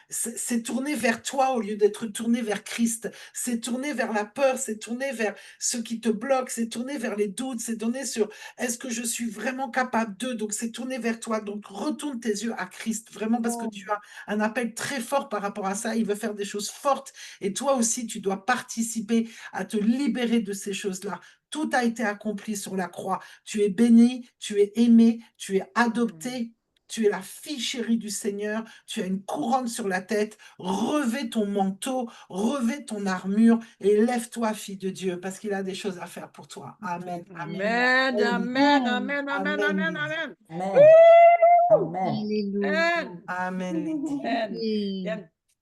C'est tourné vers toi au lieu d'être tourné vers Christ. C'est tourné vers la peur, c'est tourné vers ce qui te bloque, c'est tourné vers les doutes, c'est tourné sur est-ce que je suis vraiment capable de, donc c'est tourné vers toi. Donc retourne tes yeux à Christ, vraiment, parce que tu as un appel très fort par rapport à ça. Il veut faire des choses fortes et toi aussi, tu dois participer à te libérer de ces choses-là. Tout a été accompli sur la croix. Tu es béni, tu es aimé, tu es adopté. Tu es la fille chérie du Seigneur, tu as une couronne sur la tête, revêt ton manteau, revêt ton armure et lève-toi, fille de Dieu, parce qu'il a des choses à faire pour toi. Amen. Amen, amen, amen, amen, amen, amen. Amen. Amen. Alléluia. Amen. Amen, Lydie. Amen. Oui.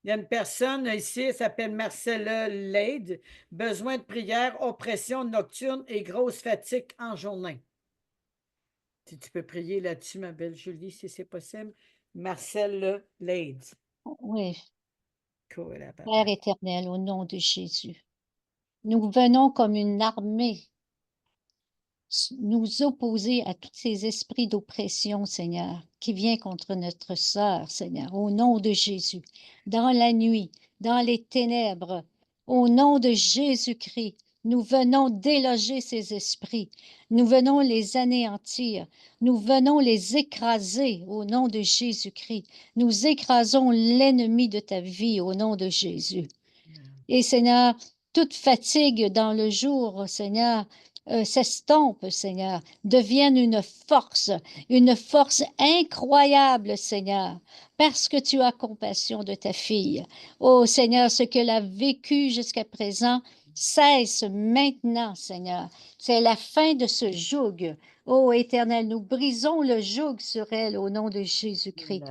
Il y a une personne ici, elle s'appelle Marcella Lade. Besoin de prière, oppression nocturne et grosse fatigue en journée. Si tu peux prier là-dessus, ma belle Julie, si c'est possible. Marcella Lade. Oui. Cool, la papa. Père éternel, au nom de Jésus, nous venons comme une armée nous opposer à tous ces esprits d'oppression, Seigneur, qui viennent contre notre sœur, Seigneur, au nom de Jésus, dans la nuit, dans les ténèbres, au nom de Jésus-Christ. Nous venons déloger ces esprits. Nous venons les anéantir. Nous venons les écraser au nom de Jésus-Christ. Nous écrasons l'ennemi de ta vie au nom de Jésus. Et Seigneur, toute fatigue dans le jour, Seigneur, s'estompe, Seigneur, devienne une force incroyable, Seigneur, parce que tu as compassion de ta fille. Oh Seigneur, ce qu'elle a vécu jusqu'à présent cesse maintenant, Seigneur. C'est la fin de ce joug. Oh Éternel, nous brisons le joug sur elle au nom de Jésus-Christ.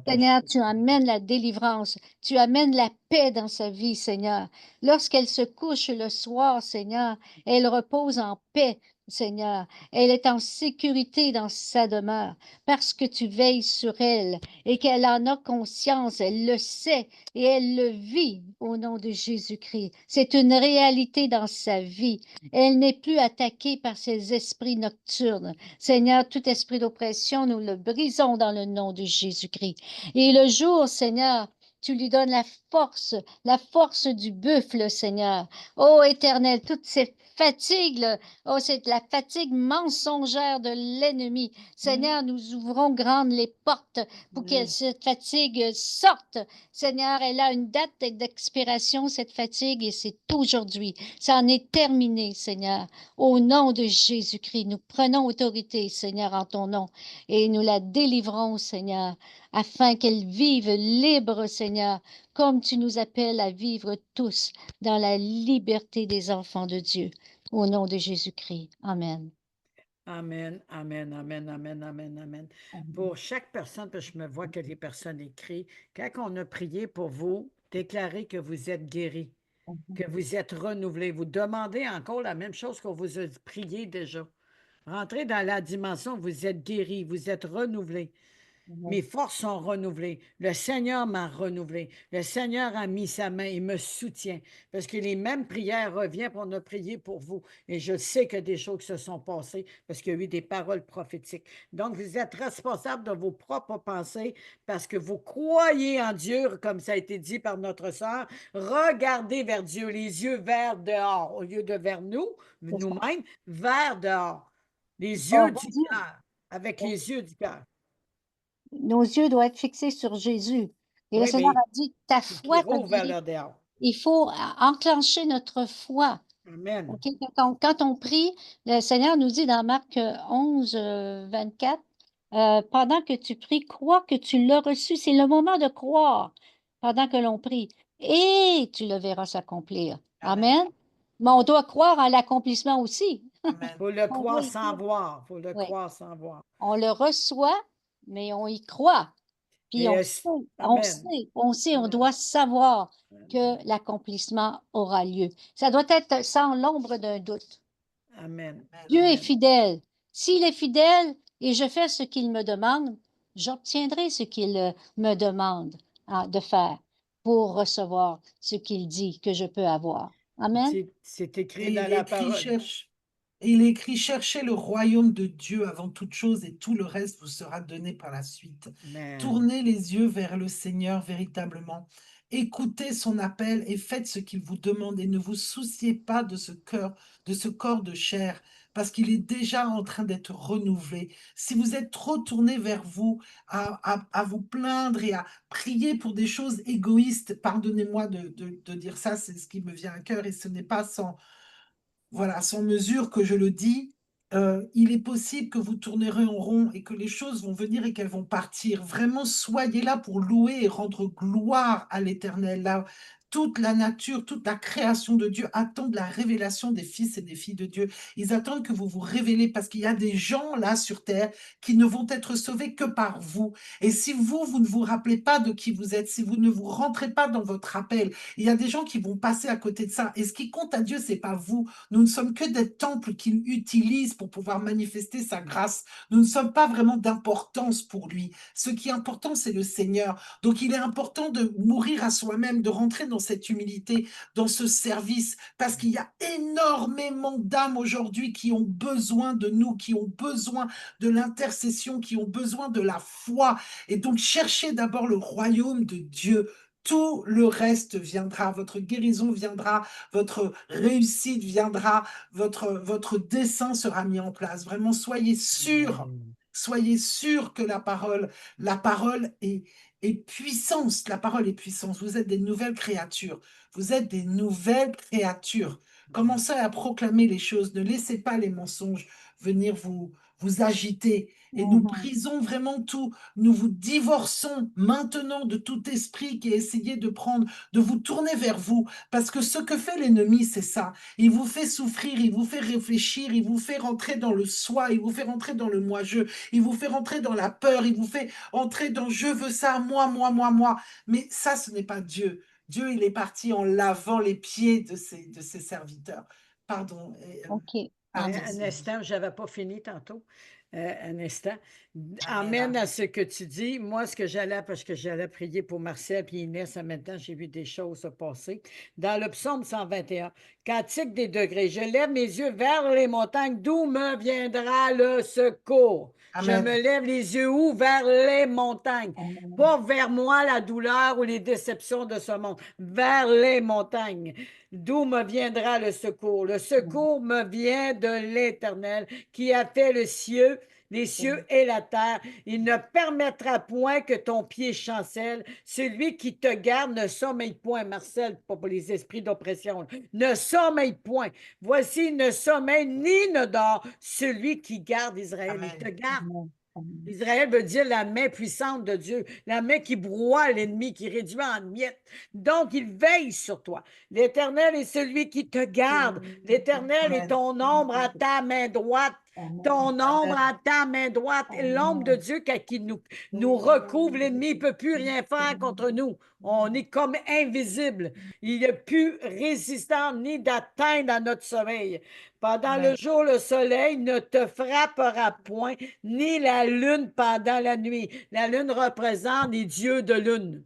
Seigneur, tu amènes la délivrance, tu amènes la paix dans sa vie, Seigneur. Lorsqu'elle se couche le soir, Seigneur, elle repose en paix, Seigneur. Elle est en sécurité dans sa demeure parce que tu veilles sur elle et qu'elle en a conscience, elle le sait et elle le vit au nom de Jésus-Christ. C'est une réalité dans sa vie. Elle n'est plus attaquée par ces esprits nocturnes. Seigneur, tout esprit d'oppression, nous le brisons dans le nom de Jésus-Christ. Et le jour, Seigneur, tu lui donnes la force du buffle, Seigneur. Ô Éternel, toute cette fatigue, oh, c'est la fatigue mensongère de l'ennemi. Seigneur, nous ouvrons grandes les portes pour que cette fatigue sorte. Seigneur, elle a une date d'expiration, cette fatigue, et c'est aujourd'hui. Ça en est terminé, Seigneur. Au nom de Jésus-Christ, nous prenons autorité, Seigneur, en ton nom, et nous la délivrons, Seigneur, afin qu'elle vive libre, Seigneur, comme tu nous appelles à vivre tous dans la liberté des enfants de Dieu. Au nom de Jésus-Christ. Amen. Amen, amen, amen, amen, amen, amen. Pour chaque personne, parce que je me vois que les personnes écrivent, quand on a prié pour vous, déclarez que vous êtes guéris, que vous êtes renouvelés. Vous demandez encore la même chose qu'on vous a prié déjà. Rentrez dans la dimension, vous êtes guéris, vous êtes renouvelés. Mes forces sont renouvelées. Le Seigneur m'a renouvelé. Le Seigneur a mis sa main et me soutient. Parce que les mêmes prières reviennent pour on a prié pour vous. Et je sais que des choses se sont passées parce qu'il y a eu des paroles prophétiques. Donc, vous êtes responsable de vos propres pensées parce que vous croyez en Dieu, comme ça a été dit par notre sœur. Regardez vers Dieu, les yeux vers dehors, au lieu de vers nous, nous-mêmes, vers dehors. Les yeux du cœur, avec les yeux du cœur. Nos yeux doivent être fixés sur Jésus. Et le Oui, Seigneur mais a dit, ta qui foi t'a roule vers guéri. le dehors. Il faut enclencher notre foi. Amen. Okay? Quand on prie, le Seigneur nous dit dans Marc 11, 24, pendant que tu pries, crois que tu l'as reçu. C'est le moment de croire pendant que l'on prie. Et tu le verras s'accomplir. Amen. Mais on doit croire en l'accomplissement aussi. Il faut le On croire doit y sans croire. voir. Il faut le Oui. croire sans voir. On le reçoit, mais on y croit. Puis Et on Amen. sait, on Amen. doit savoir que l'accomplissement aura lieu. Ça doit être sans l'ombre d'un doute. Amen. Dieu est Amen. fidèle. S'il est fidèle et je fais ce qu'il me demande, j'obtiendrai ce qu'il me demande de faire pour recevoir ce qu'il dit que je peux avoir. Amen. C'est écrit Et dans il la écrit, parole. il écrit, cherchez le royaume de Dieu avant toute chose et tout le reste vous sera donné par la suite. Amen. Tournez les yeux vers le Seigneur véritablement. Écoutez son appel et faites ce qu'il vous demande et ne vous souciez pas de ce corps de chair, parce qu'il est déjà en train d'être renouvelé. Si vous êtes trop tourné vers vous, à vous plaindre et à prier pour des choses égoïstes, pardonnez-moi de dire ça, c'est ce qui me vient à cœur et ce n'est pas sans mesure que je le dis, il est possible que vous tournerez en rond et que les choses vont venir et qu'elles vont partir. Vraiment, soyez là pour louer et rendre gloire à l'Éternel. Là, toute la nature, toute la création de Dieu attendent la révélation des fils et des filles de Dieu. Ils attendent que vous vous révélez parce qu'il y a des gens là sur terre qui ne vont être sauvés que par vous. Et si vous ne vous rappelez pas de qui vous êtes, si vous ne vous rentrez pas dans votre appel, il y a des gens qui vont passer à côté de ça. Et ce qui compte à Dieu, c'est pas vous. Nous ne sommes que des temples qu'il utilise pour pouvoir manifester sa grâce. Nous ne sommes pas vraiment d'importance pour lui. Ce qui est important, c'est le Seigneur. Donc, il est important de mourir à soi-même, de rentrer dans cette humilité, dans ce service, parce qu'il y a énormément d'âmes aujourd'hui qui ont besoin de nous, qui ont besoin de l'intercession, qui ont besoin de la foi. Et donc, cherchez d'abord le royaume de Dieu. Tout le reste viendra, votre guérison viendra, votre réussite viendra, votre dessein sera mis en place. Vraiment, soyez sûr que la parole est puissance. La parole est puissance. Vous êtes des nouvelles créatures. Vous êtes des nouvelles créatures. Commencez à proclamer les choses. Ne laissez pas les mensonges venir vous agiter. Et nous brisons vraiment tout. Nous vous divorçons maintenant de tout esprit qui a essayé de vous tourner vers vous. Parce que ce que fait l'ennemi, c'est ça. Il vous fait souffrir, il vous fait réfléchir, il vous fait rentrer dans le soi, il vous fait rentrer dans le moi-je, il vous fait rentrer dans la peur, il vous fait entrer dans je veux ça, moi. Mais ça, ce n'est pas Dieu. Dieu, il est parti en lavant les pieds de ses serviteurs. Pardon. OK. Pardon, Un Sylvie. instant, je n'avais pas fini tantôt. Un instant. Amen. Amène à ce que tu dis. Moi, ce que j'allais, parce que j'allais prier pour Marcel et Inès, en même temps, j'ai vu des choses se passer. Dans le psaume 121, Cantique des degrés, je lève mes yeux vers les montagnes, d'où me viendra le secours. Je Amen. me lève les yeux où? Vers les montagnes. Pas vers moi la douleur ou les déceptions de ce monde. Vers les montagnes. D'où me viendra le secours? Le secours me vient de l'Éternel qui a fait les cieux et la terre. Il ne permettra point que ton pied chancelle. Celui qui te garde ne sommeille point. Marcel, pas pour les esprits d'oppression. Ne sommeille point. Voici, ne sommeille ni ne dort celui qui garde Israël. Amen. Il te garde. Israël veut dire la main puissante de Dieu, la main qui broie l'ennemi, qui réduit en miettes. Donc, il veille sur toi. L'Éternel est celui qui te garde. L'Éternel est ton ombre à ta main droite. Ton ombre à ta main droite. L'ombre de Dieu qui nous recouvre. L'ennemi ne peut plus rien faire contre nous. On est comme invisible. Il n'est plus résistant ni d'atteindre à notre sommeil. Pendant Amen. le jour, le soleil ne te frappera point, ni la lune pendant la nuit. La lune représente les dieux de lune.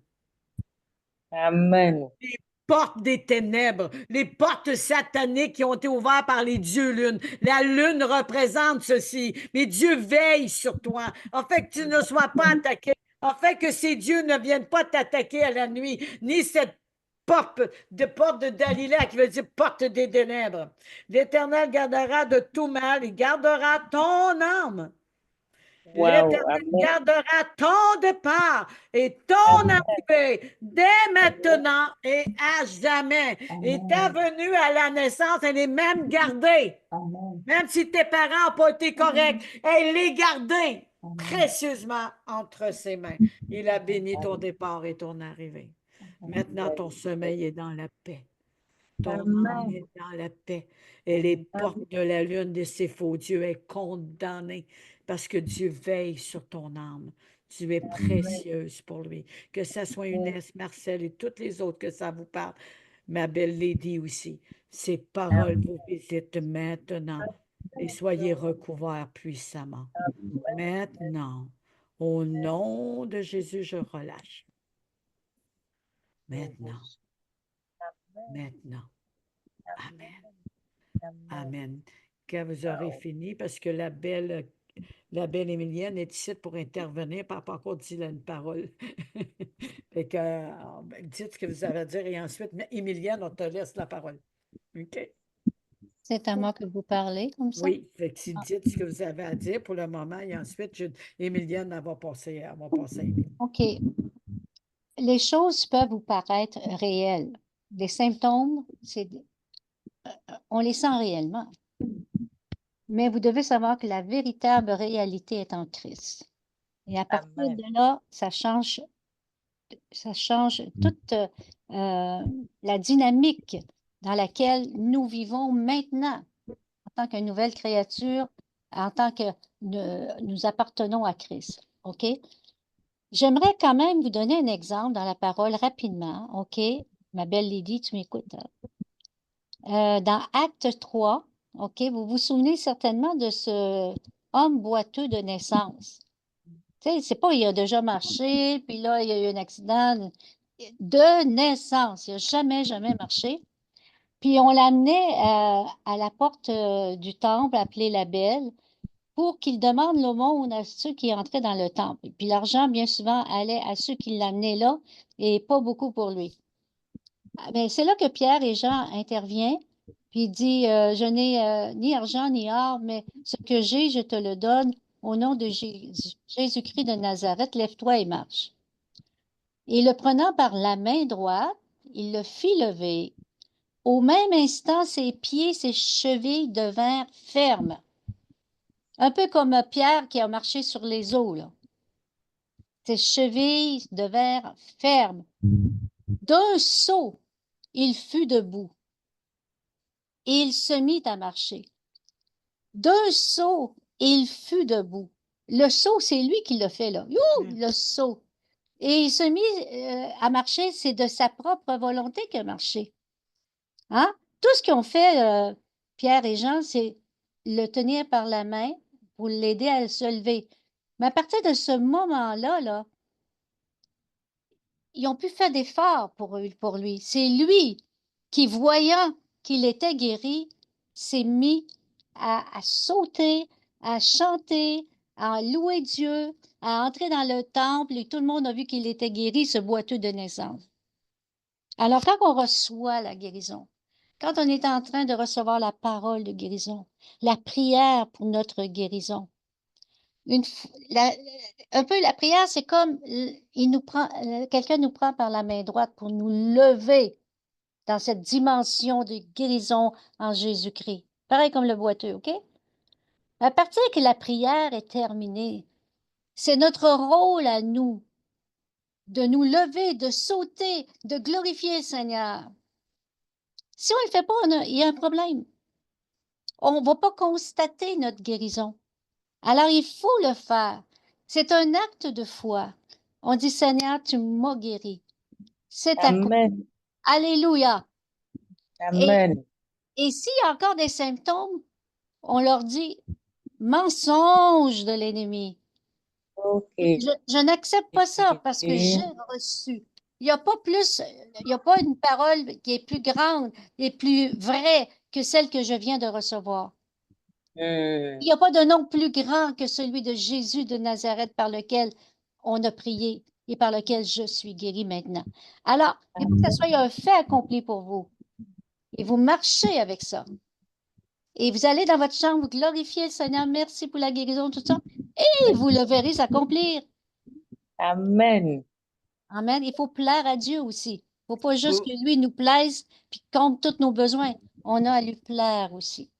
Amen. Les portes des ténèbres, les portes sataniques qui ont été ouvertes par les dieux lunes. La lune représente ceci. Mais Dieu veille sur toi, afin que tu ne sois pas attaqué, afin que ces dieux ne viennent pas t'attaquer à la nuit, ni cette porte de Dalila, qui veut dire porte des ténèbres. L'Éternel gardera de tout mal, il gardera ton âme. Wow. L'Éternel Amen. gardera ton départ et ton arrivée dès maintenant et à jamais. Et ta venue à la naissance, elle est même gardée. Même si tes parents n'ont pas été corrects, elle est gardée précieusement entre ses mains. Il a béni ton départ et ton arrivée. Maintenant, ton sommeil est dans la paix. Ton âme est dans la paix. Et les portes de la lune de ces faux dieux est condamnée parce que Dieu veille sur ton âme. Tu es précieuse pour lui. Que ce soit Inès, Marcel et toutes les autres que ça vous parle. Ma belle Lady aussi. Ces paroles vous visitent maintenant et soyez recouverts puissamment. Maintenant, au nom de Jésus, je relâche. Maintenant. Maintenant. Amen. Amen. Quand vous aurez fini, parce que la belle Émilienne est ici pour intervenir, pas encore dit une parole. Fait que, dites ce que vous avez à dire et ensuite, Émilienne, on te laisse la parole. OK? C'est à moi que vous parlez comme ça? Oui, fait que si dites ce que vous avez à dire pour le moment et ensuite, Émilienne, elle va passer à Émilienne. OK. Les choses peuvent vous paraître réelles. Les symptômes, on les sent réellement. Mais vous devez savoir que la véritable réalité est en Christ. Et à partir Amen. de là, ça change toute la dynamique dans laquelle nous vivons maintenant, en tant que nouvelle créature, en tant que nous appartenons à Christ. OK? J'aimerais quand même vous donner un exemple dans la parole rapidement. OK? Ma belle Lydie, tu m'écoutes. Dans Acte 3, OK, vous vous souvenez certainement de ce homme boiteux de naissance. Tu sais, c'est pas il a déjà marché, puis là, il y a eu un accident de naissance. Il n'a jamais marché. Puis on l'amenait à la porte du temple, appelé la Belle, pour qu'il demande l'aumône à ceux qui entraient dans le temple. Puis l'argent, bien souvent, allait à ceux qui l'amenaient là et pas beaucoup pour lui. Mais c'est là que Pierre et Jean interviennent, puis il dit, je n'ai ni argent ni or, mais ce que j'ai, je te le donne. Au nom de Jésus-Christ de Nazareth, lève-toi et marche. Et le prenant par la main droite, il le fit lever. Au même instant, ses pieds, ses chevilles devinrent fermes. Un peu comme Pierre qui a marché sur les eaux, là. Ses chevilles devinrent fermes. D'un saut, il fut debout. Et il se mit à marcher. D'un saut, il fut debout. Le saut, c'est lui qui l'a fait, là. Le saut. Et il se mit à marcher, c'est de sa propre volonté qu'il a marché. Hein? Tout ce qu'ils ont fait, Pierre et Jean, c'est le tenir par la main pour l'aider à se lever. Mais à partir de ce moment-là, là, ils ont pu faire d'efforts pour lui. C'est lui qui, voyant qu'il était guéri, s'est mis à sauter, à chanter, à louer Dieu, à entrer dans le temple et tout le monde a vu qu'il était guéri, ce boiteux de naissance. Alors, quand on reçoit la guérison, quand on est en train de recevoir la parole de guérison, la prière pour notre guérison, un peu la prière, c'est comme quelqu'un nous prend par la main droite pour nous lever dans cette dimension de guérison en Jésus-Christ. Pareil comme le boiteux, OK? À partir que la prière est terminée, c'est notre rôle à nous de nous lever, de sauter, de glorifier le Seigneur. Si on ne le fait pas, il y a un problème. On ne va pas constater notre guérison. Alors, il faut le faire. C'est un acte de foi. On dit, Seigneur, tu m'as guéri. C'est accompli. Amen. Alléluia. Amen. Et s'il y a encore des symptômes, on leur dit, mensonge de l'ennemi. OK. Je n'accepte pas ça parce que j'ai reçu. Il n'y a pas plus, il n'y a pas une parole qui est plus grande et plus vraie que celle que je viens de recevoir. Il n'y a pas de nom plus grand que celui de Jésus de Nazareth par lequel on a prié et par lequel je suis guéri maintenant. Alors, il faut que ce soit un fait accompli pour vous. Et vous marchez avec ça. Et vous allez dans votre chambre, vous glorifiez le Seigneur, merci pour la guérison, tout ça, et vous le verrez s'accomplir. Amen. Amen. Il faut plaire à Dieu aussi. Il ne faut pas juste que lui nous plaise puis compte tous nos besoins. On a à lui plaire aussi.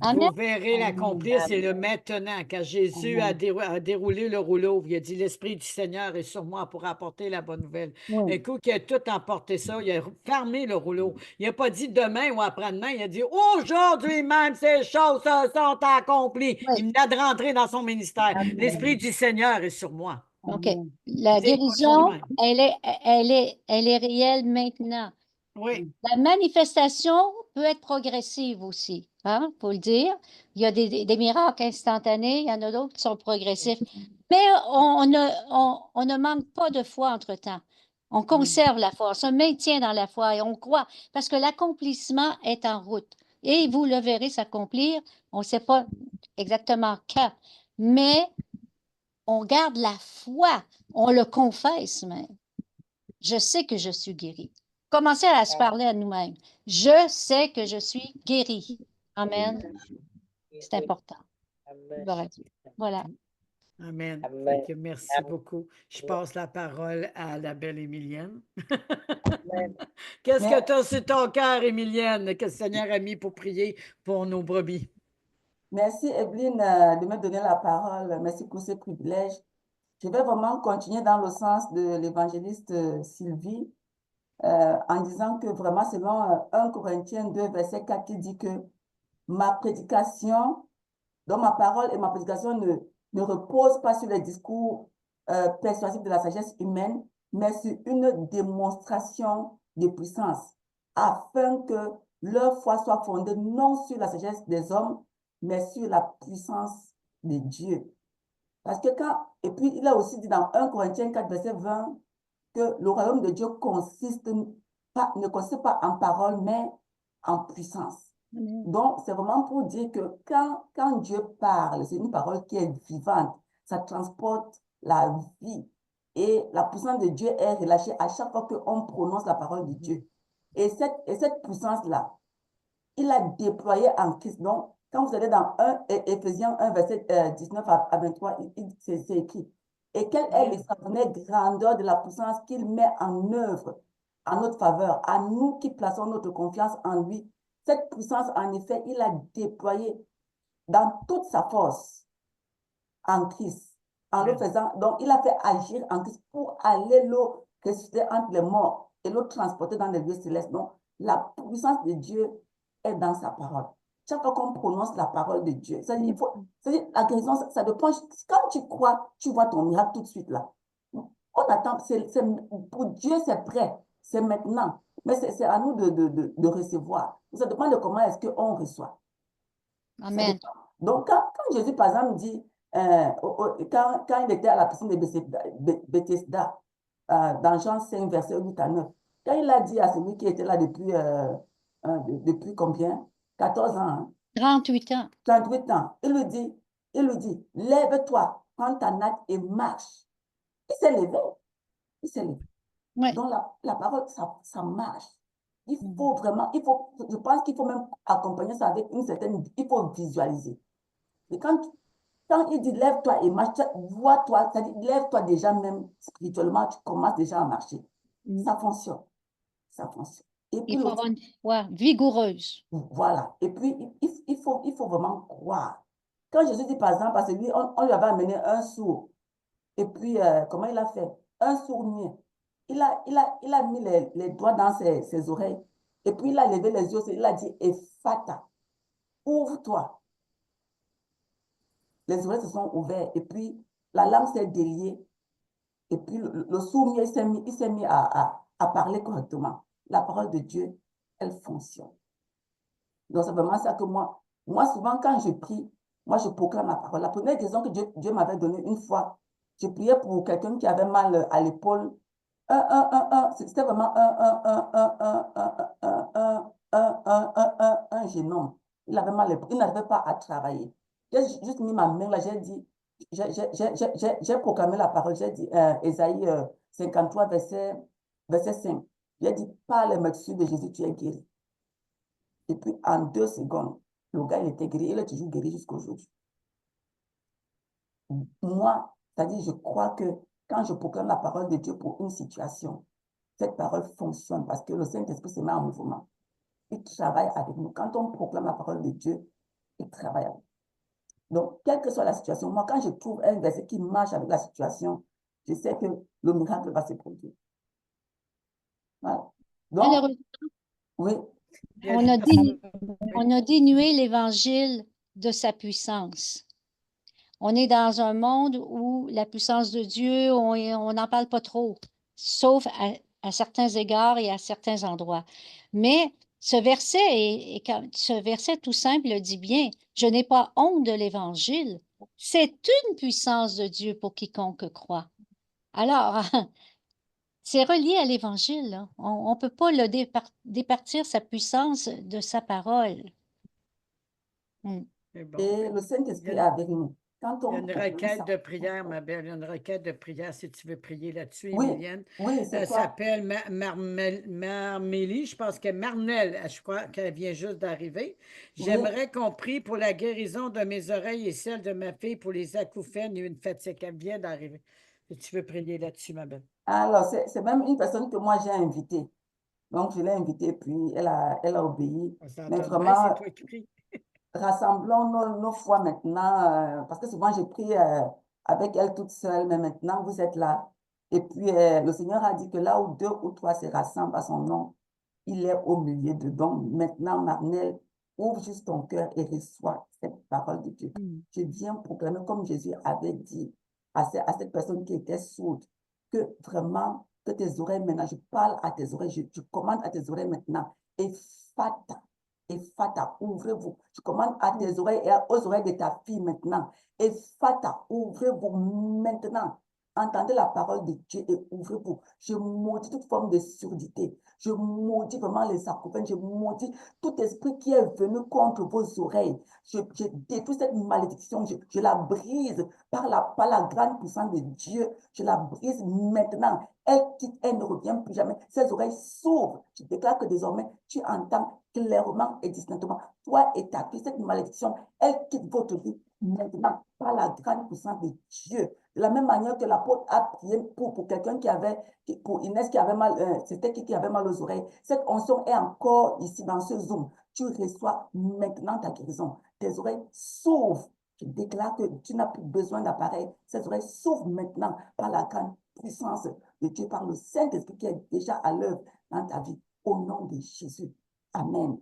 Amen. Vous verrez l'accomplir, c'est le maintenant. Quand Jésus a déroulé le rouleau, il a dit, l'Esprit du Seigneur est sur moi pour apporter la bonne nouvelle. Oui. Un coup qu'il a tout emporté ça, il a fermé le rouleau. Il n'a pas dit demain ou après-demain, il a dit, aujourd'hui même, ces choses sont accomplies. Oui. Il venait de rentrer dans son ministère. Amen. L'Esprit du Seigneur est sur moi. OK. La C'est guérison, lui-même. elle est réelle maintenant. Oui. La manifestation peut être progressive aussi, hein, faut le dire. Il y a des miracles instantanés, il y en a d'autres qui sont progressifs. Mais on ne manque pas de foi entre-temps. On conserve la foi, on se maintient dans la foi et on croit parce que l'accomplissement est en route. Et vous le verrez s'accomplir. On ne sait pas exactement quand, mais on garde la foi, on le confesse même. Je sais que je suis guérie. Commencez à se parler à nous-mêmes. Je sais que je suis guérie. Amen. C'est important. Gloire à Dieu. Voilà. Amen. Fait Amen. que merci beaucoup. Je passe la parole à la belle Émilienne. Qu'est-ce que Mais- tu as sur ton cœur, Émilienne, que le Seigneur a mis pour prier pour nos brebis? Merci, Evelyne, de me donner la parole. Merci pour ce privilège. Je vais vraiment continuer dans le sens de l'évangéliste Sylvie, en disant que vraiment, selon 1 Corinthiens 2, verset 4, qui dit que ma prédication, donc ma parole et ma prédication ne reposent pas sur les discours persuasifs de la sagesse humaine, mais sur une démonstration de puissance, afin que leur foi soit fondée non sur la sagesse des hommes, mais sur la puissance de Dieu. Parce que et puis il a aussi dit dans 1 Corinthiens 4, verset 20, que le royaume de Dieu ne consiste pas en parole, mais en puissance. Donc, c'est vraiment pour dire que quand Dieu parle, c'est une parole qui est vivante, ça transporte la vie. Et la puissance de Dieu est relâchée à chaque fois qu'on prononce la parole de Dieu. Et cette puissance-là, il a déployé en Christ. Donc, quand vous allez dans Éphésiens 1, verset 19 à 23, c'est écrit. Et quelle est l'extraordinaire grandeur de la puissance qu'il met en œuvre en notre faveur, à nous qui plaçons notre confiance en lui. Cette puissance, en effet, il a déployé dans toute sa force en Christ, en le faisant. Donc, il a fait agir en Christ pour aller le ressusciter entre les morts et le transporter dans les lieux célestes. Donc, la puissance de Dieu est dans sa parole. Chaque fois qu'on prononce la parole de Dieu, c'est-à-dire, la guérison, ça dépend. Quand tu crois, tu vois ton miracle tout de suite là. On attend, pour Dieu, c'est prêt, c'est maintenant. Mais c'est à nous de recevoir. Ça dépend de comment est-ce qu'on reçoit. Amen. Donc, quand Jésus, par exemple, dit, quand il était à la piscine de Bethesda, dans Jean 5, verset 8 à 9, quand il a dit à celui qui était là depuis combien? 14 ans. Hein? 38 ans. 38 ans. Il lui dit, lève-toi, prends ta natte et marche. Il s'est levé. Il s'est levé. Ouais. Donc, la parole, ça marche. Il faut vraiment, je pense qu'il faut même accompagner ça avec une certaine, il faut visualiser. Et quand il dit lève-toi et marche, vois-toi, c'est-à-dire lève-toi déjà même spirituellement, tu commences déjà à marcher. Ça fonctionne. Ça fonctionne. Et puis Il faut avoir une foi vigoureuse. Voilà. Et puis, il faut vraiment croire. Quand Jésus dit, par exemple, parce que lui, on lui avait amené un sourd. Et puis, comment il a fait? Un sourd-muet. Il a mis les doigts dans ses oreilles. Et puis, il a levé les yeux. Il a dit, Ephata, ouvre-toi. Les oreilles se sont ouvertes. Et puis, la langue s'est déliée. Et puis, le sourd-muet, il s'est mis à parler correctement. La parole de Dieu, elle fonctionne. Donc, c'est vraiment ça que moi, souvent, quand je prie, moi, je proclame la parole. La première question que Dieu m'avait donnée une fois, je priais pour quelqu'un qui avait mal à l'épaule. C'était vraiment un génome. Il avait mal à l'épaule. Il n'arrivait pas à travailler. J'ai juste mis ma main là, j'ai dit, j'ai proclamé la parole. J'ai dit, Ésaïe 53, verset 5. J'ai dit, par les meurtrissures de Jésus, tu es guéri. Et puis, en 2 secondes, le gars, il était guéri. Il est toujours guéri jusqu'à aujourd'hui. Moi, c'est-à-dire, je crois que quand je proclame la parole de Dieu pour une situation, cette parole fonctionne parce que le Saint-Esprit se met en mouvement. Il travaille avec nous. Quand on proclame la parole de Dieu, il travaille avec nous. Donc, quelle que soit la situation, moi, quand je trouve un verset qui marche avec la situation, je sais que le miracle va se produire. Voilà. Donc, Malheureusement, oui. on a dénué l'Évangile de sa puissance. On est dans un monde où la puissance de Dieu, on n'en parle pas trop, sauf à certains égards et à certains endroits. Mais ce verset tout simple le dit bien. Je n'ai pas honte de l'Évangile. C'est une puissance de Dieu pour quiconque croit. Alors, c'est relié à l'Évangile, là. On ne peut pas le départir sa puissance de sa parole. C'est bon. Et le Il y Saint-Esprit est a, avec nous. Quand il y a on une proclame requête ça, de prière, ma belle. Il y a une requête de prière si tu veux prier là-dessus, oui, Emilienne. oui, c'est Elle quoi? s'appelle Marmélie, je pense que Marnelle, je crois qu'elle vient juste d'arriver. Oui. J'aimerais qu'on prie pour la guérison de mes oreilles et celle de ma fille pour les acouphènes et une fatigue. Elle vient d'arriver. Si tu veux prier là-dessus, ma belle. Alors, c'est même une personne que moi j'ai invitée. Donc, je l'ai invitée, puis elle a obéi. Ça Mais tombe bien, c'est vraiment, toi qui pries. rassemblons nos foi maintenant, parce que souvent j'ai pris avec elle toute seule, mais maintenant vous êtes là. Et puis le Seigneur a dit que là où deux ou trois se rassemblent à son nom, il est au milieu de donc. Maintenant, Marnelle, ouvre juste ton cœur et reçois cette parole de Dieu. Je viens proclamer, comme Jésus avait dit à cette personne qui était sourde, que vraiment, que tes oreilles maintenant, je parle à tes oreilles, je commande à tes oreilles maintenant, et fata. Et Fata, ouvrez-vous. Je commande à tes oreilles et aux oreilles de ta fille maintenant. Et Fata, ouvrez-vous maintenant. Entendez la parole de Dieu et ouvrez-vous. Je maudis toute forme de surdité. Je maudis vraiment les acouphènes. Je maudis tout esprit qui est venu contre vos oreilles. Je détruis cette malédiction. Je la brise par la grande puissance de Dieu. Je la brise maintenant. Elle quitte, elle ne revient plus jamais. Ses oreilles s'ouvrent. Je déclare que désormais, tu entends clairement et distinctement. Toi et ta fille, cette malédiction, elle quitte votre vie maintenant par la grande puissance de Dieu. De la même manière que l'apôtre a prié pour quelqu'un pour Inès qui avait mal, c'était qui avait mal aux oreilles. Cette onction est encore ici dans ce Zoom. Tu reçois maintenant ta guérison. Tes oreilles s'ouvrent. Je déclare que tu n'as plus besoin d'appareil. Ces oreilles s'ouvrent maintenant par la grande puissance de Dieu, par le Saint-Esprit qui est déjà à l'œuvre dans ta vie. Au nom de Jésus. Amen.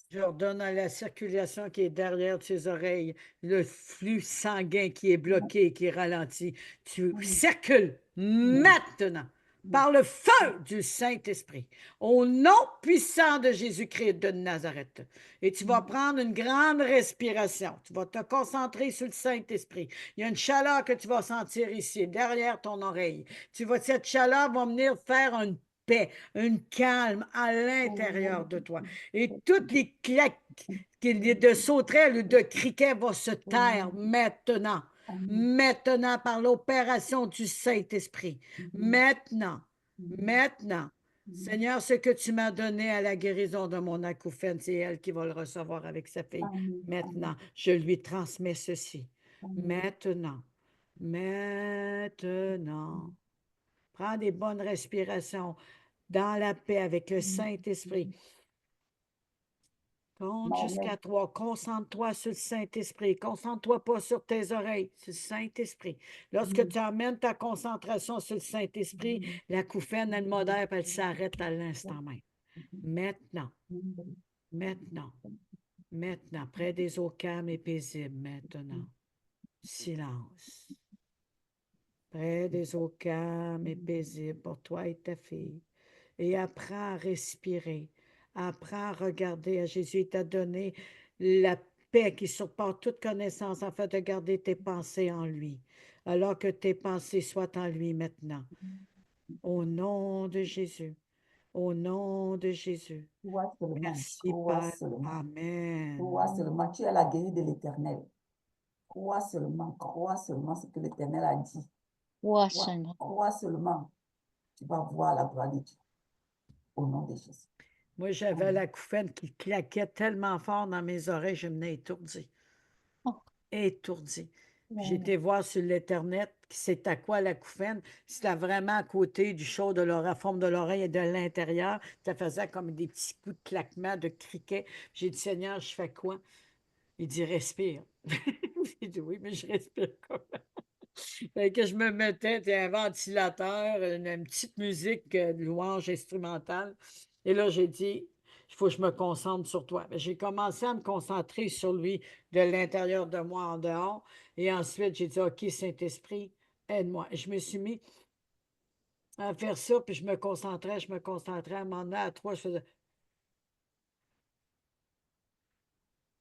Je ordonne à la circulation qui est derrière tes oreilles, le flux sanguin qui est bloqué, qui ralentit. Tu circules maintenant par le feu du Saint-Esprit, au nom puissant de Jésus-Christ de Nazareth. Et tu vas prendre une grande respiration. Tu vas te concentrer sur le Saint-Esprit. Il y a une chaleur que tu vas sentir ici, derrière ton oreille. Cette chaleur va venir faire une paix, une calme à l'intérieur de toi. Et toutes les claques de sauterelles ou de criquets vont se taire maintenant. Maintenant, par l'opération du Saint-Esprit. Maintenant. Seigneur, ce que tu m'as donné à la guérison de mon acouphène, c'est elle qui va le recevoir avec sa fille. Maintenant, je lui transmets ceci. Maintenant. Prends des bonnes respirations dans la paix avec le Saint-Esprit. Compte jusqu'à 3. Concentre-toi sur le Saint-Esprit. Concentre-toi pas sur tes oreilles, sur le Saint-Esprit. Lorsque tu amènes ta concentration sur le Saint-Esprit, la l'acouphène, elle modère, elle s'arrête à l'instant même. Maintenant, près des eaux calmes et paisibles, maintenant. Silence. Près des eaux calmes et paisibles pour toi et ta fille. Et apprends à respirer. Apprends à regarder à Jésus. Il t'a donné la paix qui surpasse toute connaissance afin de garder tes pensées en lui, alors que tes pensées soient en lui maintenant. Au nom de Jésus. Au nom de Jésus. Crois seulement. Merci, Crois Père. seulement. Amen. Crois seulement. Tu es la guérie de l'Éternel. Crois seulement ce que l'Éternel a dit. Crois seulement. Tu vas voir la gloire de Dieu. Au nom de Jésus. Moi, j'avais l'acouphène qui claquait tellement fort dans mes oreilles, je me étourdie. Étourdie. J'ai été voir sur l'Internet c'est à quoi l'acouphène. C'était vraiment à côté du chaud de la forme de l'oreille et de l'intérieur. Ça faisait comme des petits coups de claquement, de criquet. J'ai dit, Seigneur, je fais quoi? Il dit, respire. J'ai dit, oui, mais je respire comment? Fait que je me mettais un ventilateur, une petite musique de louange instrumentale. Et là, j'ai dit, il faut que je me concentre sur toi. J'ai commencé à me concentrer sur lui de l'intérieur de moi en dehors. Et ensuite, j'ai dit, OK, Saint-Esprit, aide-moi. Je me suis mis à faire ça, puis je me concentrais, à un moment donné, à 3, je faisais...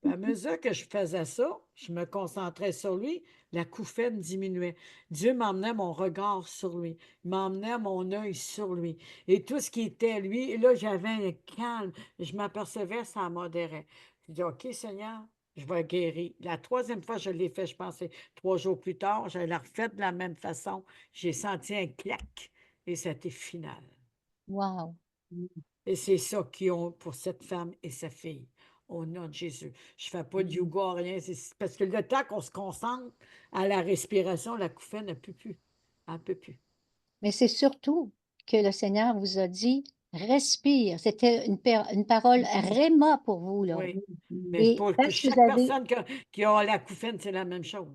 À mesure que je faisais ça, je me concentrais sur lui, la couffaine diminuait. Dieu m'emmenait mon regard sur lui, m'emmenait mon œil sur lui. Et tout ce qui était lui, et là, j'avais un calme. Je m'apercevais, ça modérait. Je dis, OK, Seigneur, je vais guérir. La troisième fois, je l'ai fait, je pensais 3 jours plus tard, je l'ai refait de la même façon. J'ai senti un clac et c'était final. Wow. Et c'est ça qu'ils ont pour cette femme et sa fille. Au nom de Jésus. Je ne fais pas de yoga, rien. Parce que le temps qu'on se concentre à la respiration, la couffaine ne peut plus. Elle ne peut plus. Mais c'est surtout que le Seigneur vous a dit, respire. C'était une parole réma pour vous, là. Oui. Mais Et pour parce que chaque vous avez... personne qui a la couffaine, c'est la même chose.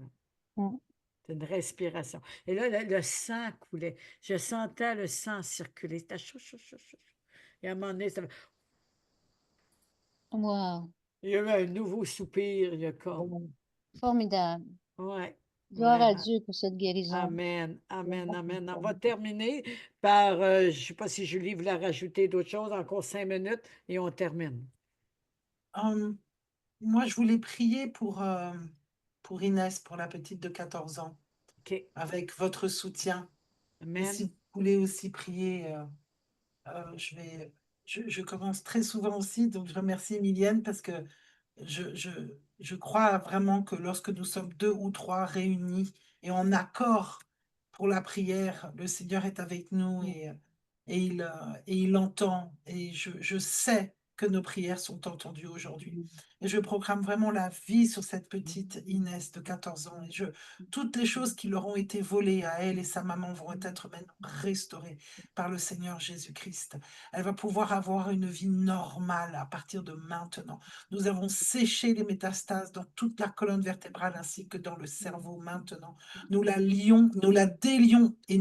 Mm. C'est une respiration. Et là, le sang coulait. Je sentais le sang circuler. C'était chaud, chaud, chaud, chaud. Et à un moment donné, Wow. il y a eu un nouveau soupir. Il y a comme. Formidable. Ouais. Gloire à Vraiment. Dieu pour cette guérison. Amen, amen, amen. On va terminer par, je ne sais pas si Julie voulait rajouter d'autres choses, encore 5 minutes et on termine. Moi, je voulais prier pour Inès, pour la petite de 14 ans, OK. avec votre soutien. Et Amen. si vous voulez aussi prier, je commence très souvent aussi, donc je remercie Emilienne parce que je crois vraiment que lorsque nous sommes 2 ou 3 réunis et en accord pour la prière, le Seigneur est avec nous et il entend. Et je sais que nos prières sont entendues aujourd'hui. Et je proclame vraiment la vie sur cette petite Inès de 14 ans. Et toutes les choses qui leur ont été volées à elle et sa maman vont être maintenant restaurées par le Seigneur Jésus-Christ. Elle va pouvoir avoir une vie normale à partir de maintenant. Nous avons séché les métastases dans toute la colonne vertébrale ainsi que dans le cerveau maintenant. Nous la lions, nous la délions et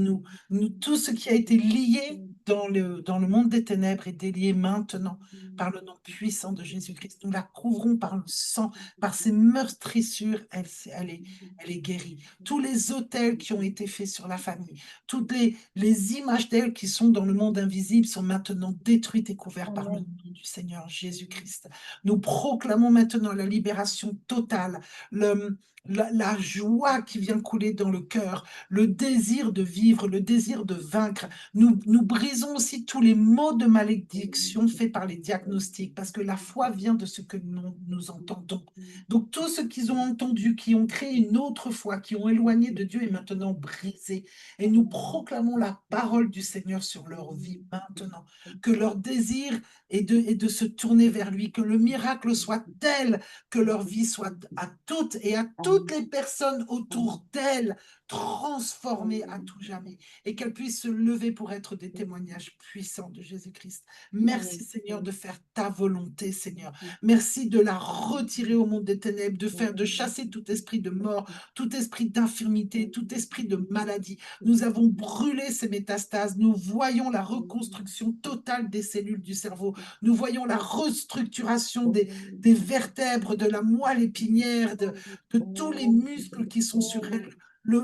tout ce qui a été lié dans le monde des ténèbres est délié maintenant par le nom puissant de Jésus-Christ. Nous la couvrons par le sang, par ses meurtrissures, elle est guérie. Tous les autels qui ont été faits sur la famille, toutes les images d'elle qui sont dans le monde invisible sont maintenant détruites et couvertes par le nom du Seigneur Jésus-Christ. Nous proclamons maintenant la libération totale, la joie qui vient couler dans le cœur, le désir de vivre, le désir de vaincre. Nous brisons aussi tous les mots de malédiction faits par les diagnostics, parce que la foi vient de ce que nous entendons. Donc, tout ce qu'ils ont entendu, qui ont créé une autre foi, qui ont éloigné de Dieu, est maintenant brisé. Et nous proclamons la parole du Seigneur sur leur vie maintenant, que leur désir est de se tourner vers lui, que le miracle soit tel que leur vie soit à toutes et à toutes les personnes autour d'elles transformées à tout jamais et qu'elles puissent se lever pour être des témoignages puissants de Jésus-Christ. Merci Seigneur de faire ta volonté, Seigneur. Merci de la retirer au monde des ténèbres, de chasser tout esprit de mort, tout esprit d'infirmité, tout esprit de maladie. Nous avons brûlé ces métastases. Nous voyons la reconstruction totale des cellules du cerveau. Nous voyons la restructuration des vertèbres, de la moelle épinière, de tous les muscles qui sont sur elle.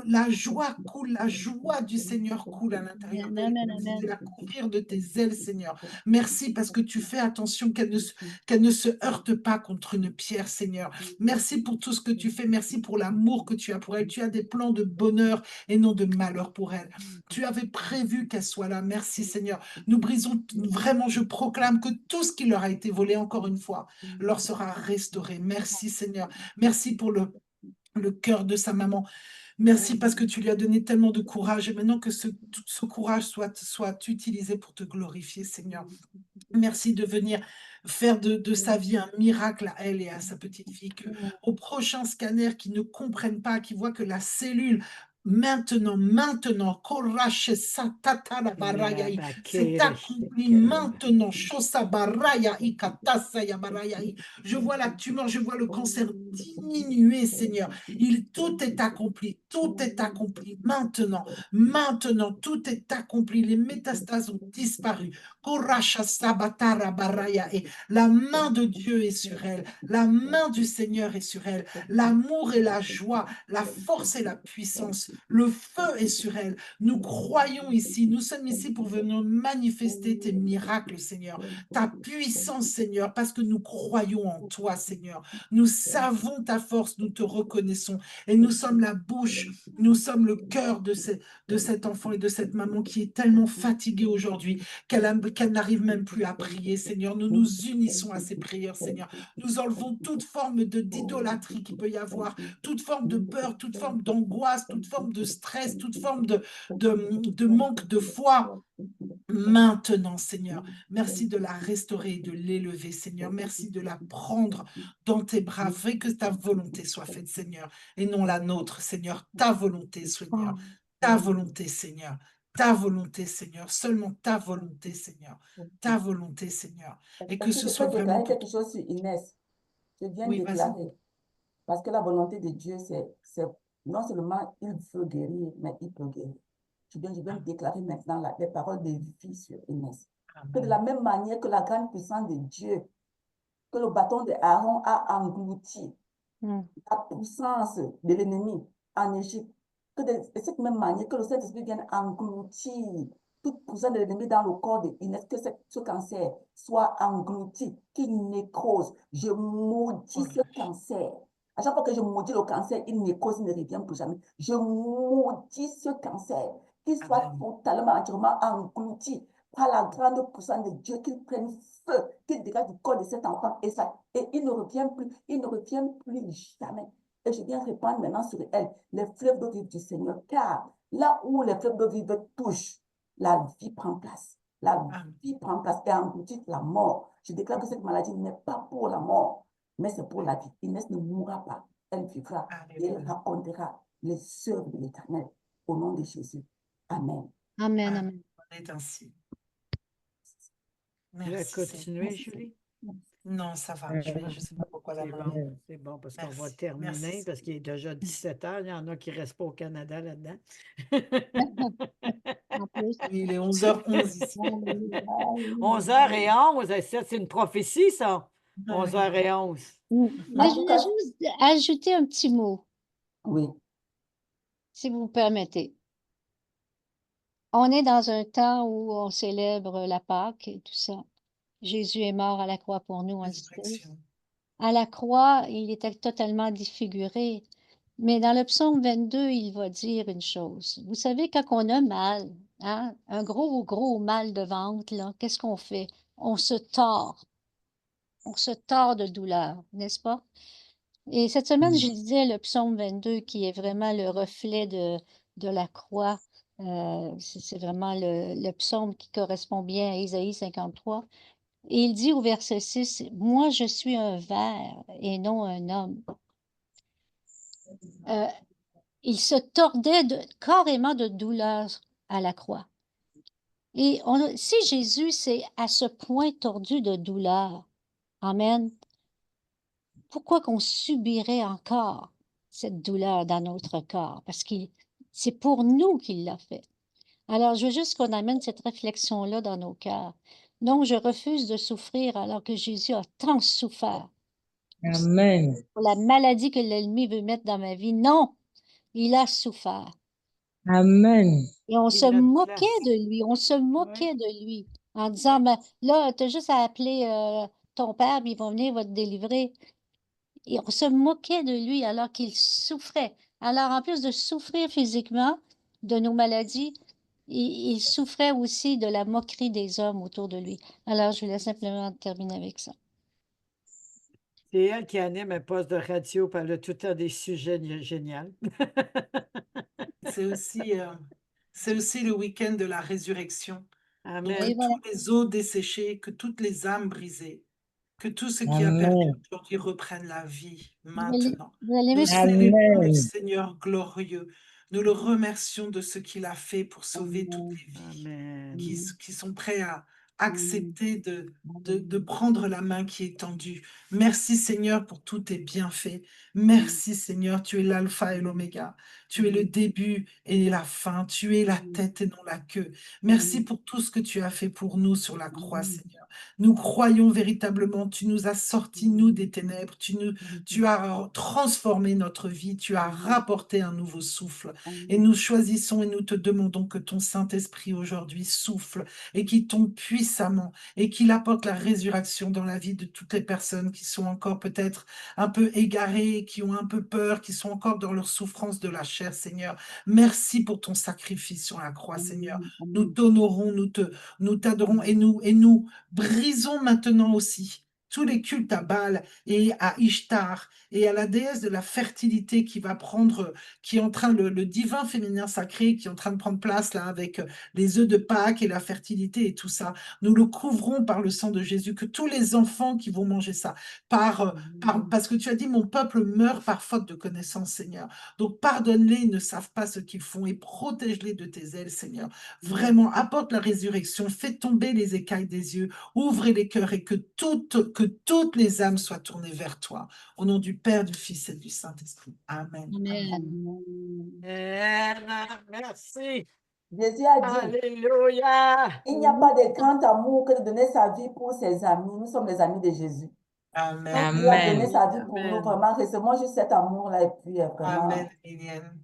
La joie coule, la joie du Seigneur coule à l'intérieur d'elle. Merci de la couvrir de tes ailes, Seigneur. Merci parce que tu fais attention qu'elle ne se heurte pas contre une pierre, Seigneur. Merci pour tout ce que tu fais. Merci pour l'amour que tu as pour elle. Tu as des plans de bonheur et non de malheur pour elle. Tu avais prévu qu'elle soit là. Merci, Seigneur. Nous brisons vraiment, je proclame que tout ce qui leur a été volé, encore une fois, leur sera restauré. Merci, Seigneur. Merci pour le cœur de sa maman. Merci parce que tu lui as donné tellement de courage et maintenant que ce courage soit utilisé pour te glorifier, Seigneur. Merci de venir faire de sa vie un miracle à elle et à sa petite fille, au prochain scanner qui ne comprennent pas, qui voient que la cellule maintenant, c'est accompli maintenant. Je vois la tumeur, je vois le cancer diminuer, Seigneur. Tout est accompli, maintenant. Maintenant, tout est accompli. Les métastases ont disparu. Et la main de Dieu est sur elle, la main du Seigneur est sur elle, l'amour et la joie, la force et la puissance Le feu est sur elle. Nous croyons ici. Nous sommes ici pour venir manifester tes miracles, Seigneur. Ta puissance, Seigneur, parce que nous croyons en toi, Seigneur. Nous savons ta force, nous te reconnaissons. Et nous sommes la bouche, nous sommes le cœur de cet enfant et de cette maman qui est tellement fatiguée aujourd'hui qu'elle n'arrive même plus à prier, Seigneur. Nous nous unissons à ces prières, Seigneur. Nous enlevons toute forme d'idolâtrie qu'il peut y avoir, toute forme de peur, toute forme d'angoisse, toute forme de stress, toute forme de manque de foi. Maintenant, Seigneur, merci de la restaurer et de l'élever, Seigneur. Merci de la prendre dans tes bras. Fais que ta volonté soit faite, Seigneur, et non la nôtre, Seigneur. Ta volonté, Seigneur. Ta volonté, Seigneur. Ta volonté, Seigneur. Seulement ta volonté, Seigneur. Ta volonté, Seigneur. Et que Est-ce que ce je soit peux vraiment déclarer pour quelque chose sur Inès? Je viens de Oui, vas-y. déclarer. Parce que la volonté de Dieu, c'est non seulement il veut guérir, mais il peut guérir. Je viens de déclarer maintenant les paroles de vie sur Inès. Que de la même manière que la grande puissance de Dieu, que le bâton de Aaron a englouti la puissance de l'ennemi en Égypte, que de cette même manière que le Saint-Esprit vienne engloutir toute puissance de l'ennemi dans le corps de Inès, que ce cancer soit englouti, qu'il nécrose. Je maudis ce cancer. À chaque fois que je maudis le cancer, il nécrose, il ne revient plus jamais. Je maudis ce cancer, qu'il soit totalement, entièrement englouti par la grande puissance de Dieu, qu'il prenne feu, qu'il dégage du corps de cet enfant et il ne revient plus jamais. Et je viens répandre maintenant sur elle les fleuves d'eau vive du Seigneur, car là où les fleuves d'eau vive touchent, la vie prend place. La vie prend place et engloutit la mort. Je déclare que cette maladie n'est pas pour la mort, mais c'est pour la vie. Inès ne mourra pas, elle vivra et elle racontera les œuvres de l'Éternel au nom de Jésus. Amen. Amen, amen. On est ainsi. Tu veux Merci, continuer, Seigneur. Julie? Non, ça va. Je ne sais pas pourquoi la maman. C'est bon, parce qu'on va Merci. terminer, Merci, parce qu'il est déjà 17 heures. Il y en a qui ne restent pas au Canada là-dedans. En plus. Oui, il est 11h11 ici. 11h11, c'est une prophétie, ça. Ah oui. 11h11. Mais je voulais juste ajouter un petit mot, Oui. si vous me permettez. On est dans un temps où on célèbre la Pâque et tout ça. Jésus est mort à la croix pour nous, on le sait. Résurrection. À la croix, il était totalement défiguré. Mais dans le psaume 22, il va dire une chose. Vous savez, quand on a mal, hein, un gros mal de ventre, là, qu'est-ce qu'on fait? On se tord. On se tord de douleur, n'est-ce pas? Et cette semaine, je lisais le psaume 22 qui est vraiment le reflet de la croix. C'est vraiment le psaume qui correspond bien à Isaïe 53. Et il dit au verset 6, « Moi, je suis un ver et non un homme. » Il se tordait carrément de douleur à la croix. Et si Jésus s'est à ce point tordu de douleur, amen, pourquoi qu'on subirait encore cette douleur dans notre corps? Parce que c'est pour nous qu'il l'a fait. Alors, je veux juste qu'on amène cette réflexion-là dans nos cœurs. Non, je refuse de souffrir alors que Jésus a tant souffert. Amen. Pour la maladie que l'ennemi veut mettre dans ma vie. Non, il a souffert. Amen. Et on Il se a de moquait place. de lui, on se moquait de lui en disant, ben, là, tu as juste à appeler ton père, puis ils vont venir, il va te délivrer. Et on se moquait de lui alors qu'il souffrait. Alors, en plus de souffrir physiquement de nos maladies, il souffrait aussi de la moquerie des hommes autour de lui. Alors, je voulais simplement terminer avec ça. C'est elle qui anime un poste de radio, puis elle a tout le temps des sujets géniaux. C'est aussi le week-end de la résurrection. Donc, Amen. Et que voilà. tous les os desséchés, que toutes les âmes brisées, que tout ce qui a perdu Amen. aujourd'hui reprenne la vie Vous allez maintenant. Nous m'excuser. célébrons le Amen. Seigneur glorieux. Nous le remercions de ce qu'il a fait pour sauver toutes les vies Amen. qui sont prêts à accepter de prendre la main qui est tendue. Merci Seigneur pour tous tes bienfaits. Merci Seigneur, tu es l'alpha et l'oméga. Tu es le début et la fin. Tu es la tête et non la queue. Merci pour tout ce que tu as fait pour nous sur la croix, Seigneur. Nous croyons véritablement, tu nous as sortis, nous, des ténèbres. Tu as transformé notre vie. Tu as rapporté un nouveau souffle. Et nous choisissons et nous te demandons que ton Saint-Esprit aujourd'hui souffle et qu'il tombe puissamment et qu'il apporte la résurrection dans la vie de toutes les personnes qui sont encore peut-être un peu égarées, qui ont un peu peur, qui sont encore dans leur souffrance de la chair, Seigneur. Merci pour ton sacrifice sur la croix, Seigneur. Nous t'honorons, nous t'adorons et nous brisons maintenant aussi tous les cultes à Baal et à Ishtar et à la déesse de la fertilité qui va prendre, qui est en train, le divin féminin sacré qui est en train de prendre place là avec les œufs de Pâques et la fertilité et tout ça. Nous le couvrons par le sang de Jésus, que tous les enfants qui vont manger ça, parce que tu as dit, mon peuple meurt par faute de connaissance, Seigneur. Donc pardonne-les, ils ne savent pas ce qu'ils font et protège-les de tes ailes, Seigneur. Vraiment, apporte la résurrection, fais tomber les écailles des yeux, ouvre les cœurs et que toutes les âmes soient tournées vers toi. Au nom du Père, du Fils et du Saint-Esprit. Amen. Merci. Jésus a dit, Alléluia. il n'y a pas de grand amour que de donner sa vie pour ses amis. Nous sommes les amis de Jésus. Amen. Il a donné sa vie pour Amen. nous. Vraiment, recevons juste cet amour-là et puis vraiment, Amen, Liliane.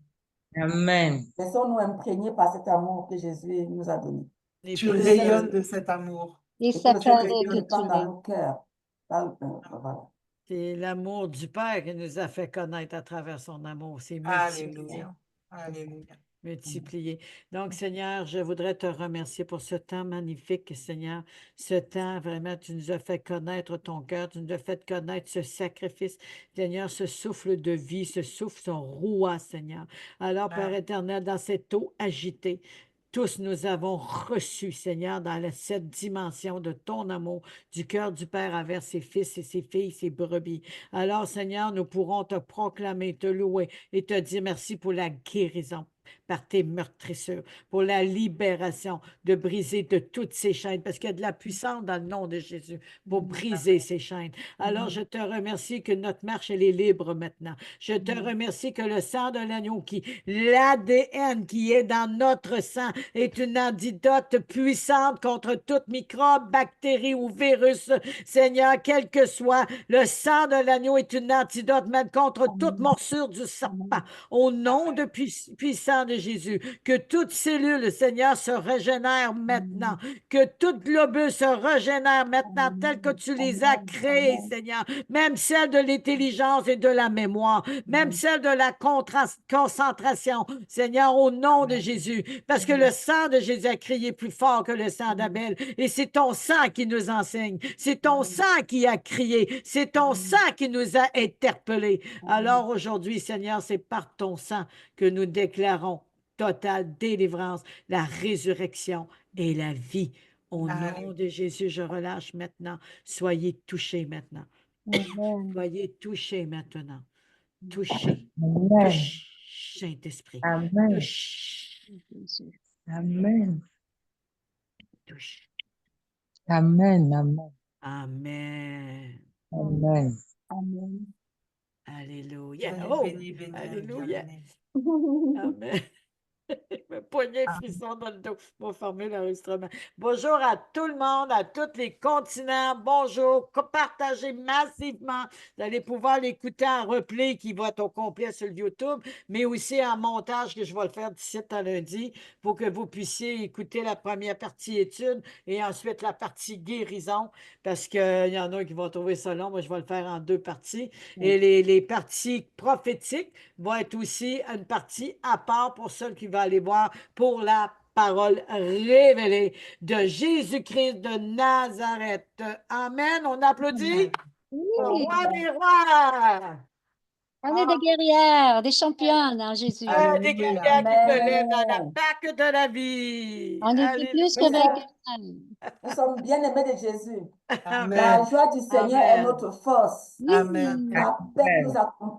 Amen. laissons-nous imprégner par cet amour que Jésus nous a donné. Les Tu plus- rayonnes de cet amour. Et Et ça que le paraît Saint-Esprit que répand tu dans l'aimes. nos cœurs. Voilà. C'est l'amour du Père qui nous a fait connaître à travers son amour. C'est multiplié. Alléluia. Alléluia. Multiplié. Donc, Seigneur, je voudrais te remercier pour ce temps magnifique, Seigneur. Ce temps, vraiment, tu nous as fait connaître ton cœur, tu nous as fait connaître ce sacrifice, Seigneur, ce souffle de vie, ce souffle, son roi, Seigneur. Alors, Père éternel, dans cette eau agitée, tous nous avons reçu, Seigneur, cette dimension de ton amour, du cœur du Père envers ses fils et ses filles, ses brebis. Alors, Seigneur, nous pourrons te proclamer, te louer et te dire merci pour la guérison par tes meurtrissures, pour la libération, de briser de toutes ces chaînes, parce qu'il y a de la puissance dans le nom de Jésus pour briser ces chaînes. Alors, je te remercie que notre marche, elle est libre maintenant. Je te remercie que le sang de l'agneau, l'ADN qui est dans notre sang, est une antidote puissante contre toute microbe, bactérie ou virus. Seigneur, quel que soit, le sang de l'agneau est une antidote même contre toute morsure du serpent. Au nom de puissant de Jésus, que toute cellule, Seigneur, se régénère maintenant, que toute globule se régénère maintenant, tel que tu les as créés, Seigneur, même celle de l'intelligence et de la mémoire, même celle de la concentration, Seigneur, au nom de Jésus, parce que le sang de Jésus a crié plus fort que le sang d'Abel, et c'est ton sang qui nous enseigne, c'est ton sang qui a crié, c'est ton sang qui nous a interpellés. Alors aujourd'hui, Seigneur, c'est par ton sang que nous déclarons totale délivrance, la résurrection et la vie. Au nom de Jésus, je relâche maintenant. Soyez touchés maintenant. Soyez touchés maintenant. Touchez. Amen. Touche, Saint-Esprit. Amen. Touche. Amen. Touche. Amen. Amen. Amen. Amen. Amen. Alléluia. Béni, Oh, béni, béni, alléluia. béni. Amen. Me poignet frisson dans le dos pour fermer l'enregistrement. Bonjour à tout le monde, à tous les continents. Bonjour. Partagez massivement. Vous allez pouvoir l'écouter en replay qui va être au complet sur le YouTube, mais aussi en montage que je vais le faire d'ici à lundi pour que vous puissiez écouter la première partie étude et ensuite la partie guérison parce qu'il y en a qui vont trouver ça long. Moi, je vais le faire en 2 parties. Et les parties prophétiques vont être aussi une partie à part pour ceux qui vont aller voir pour la parole révélée de Jésus-Christ de Nazareth. Amen. On applaudit. Le roi des rois. On est des guerrières, des championnes en Jésus. Des guerrières qui se lèvent dans l'attaque de la vie. On est plus que vainqueurs. Nous sommes bien aimés de Jésus. Amen. La joie du Seigneur est notre force. Amen. La paix nous accompagne.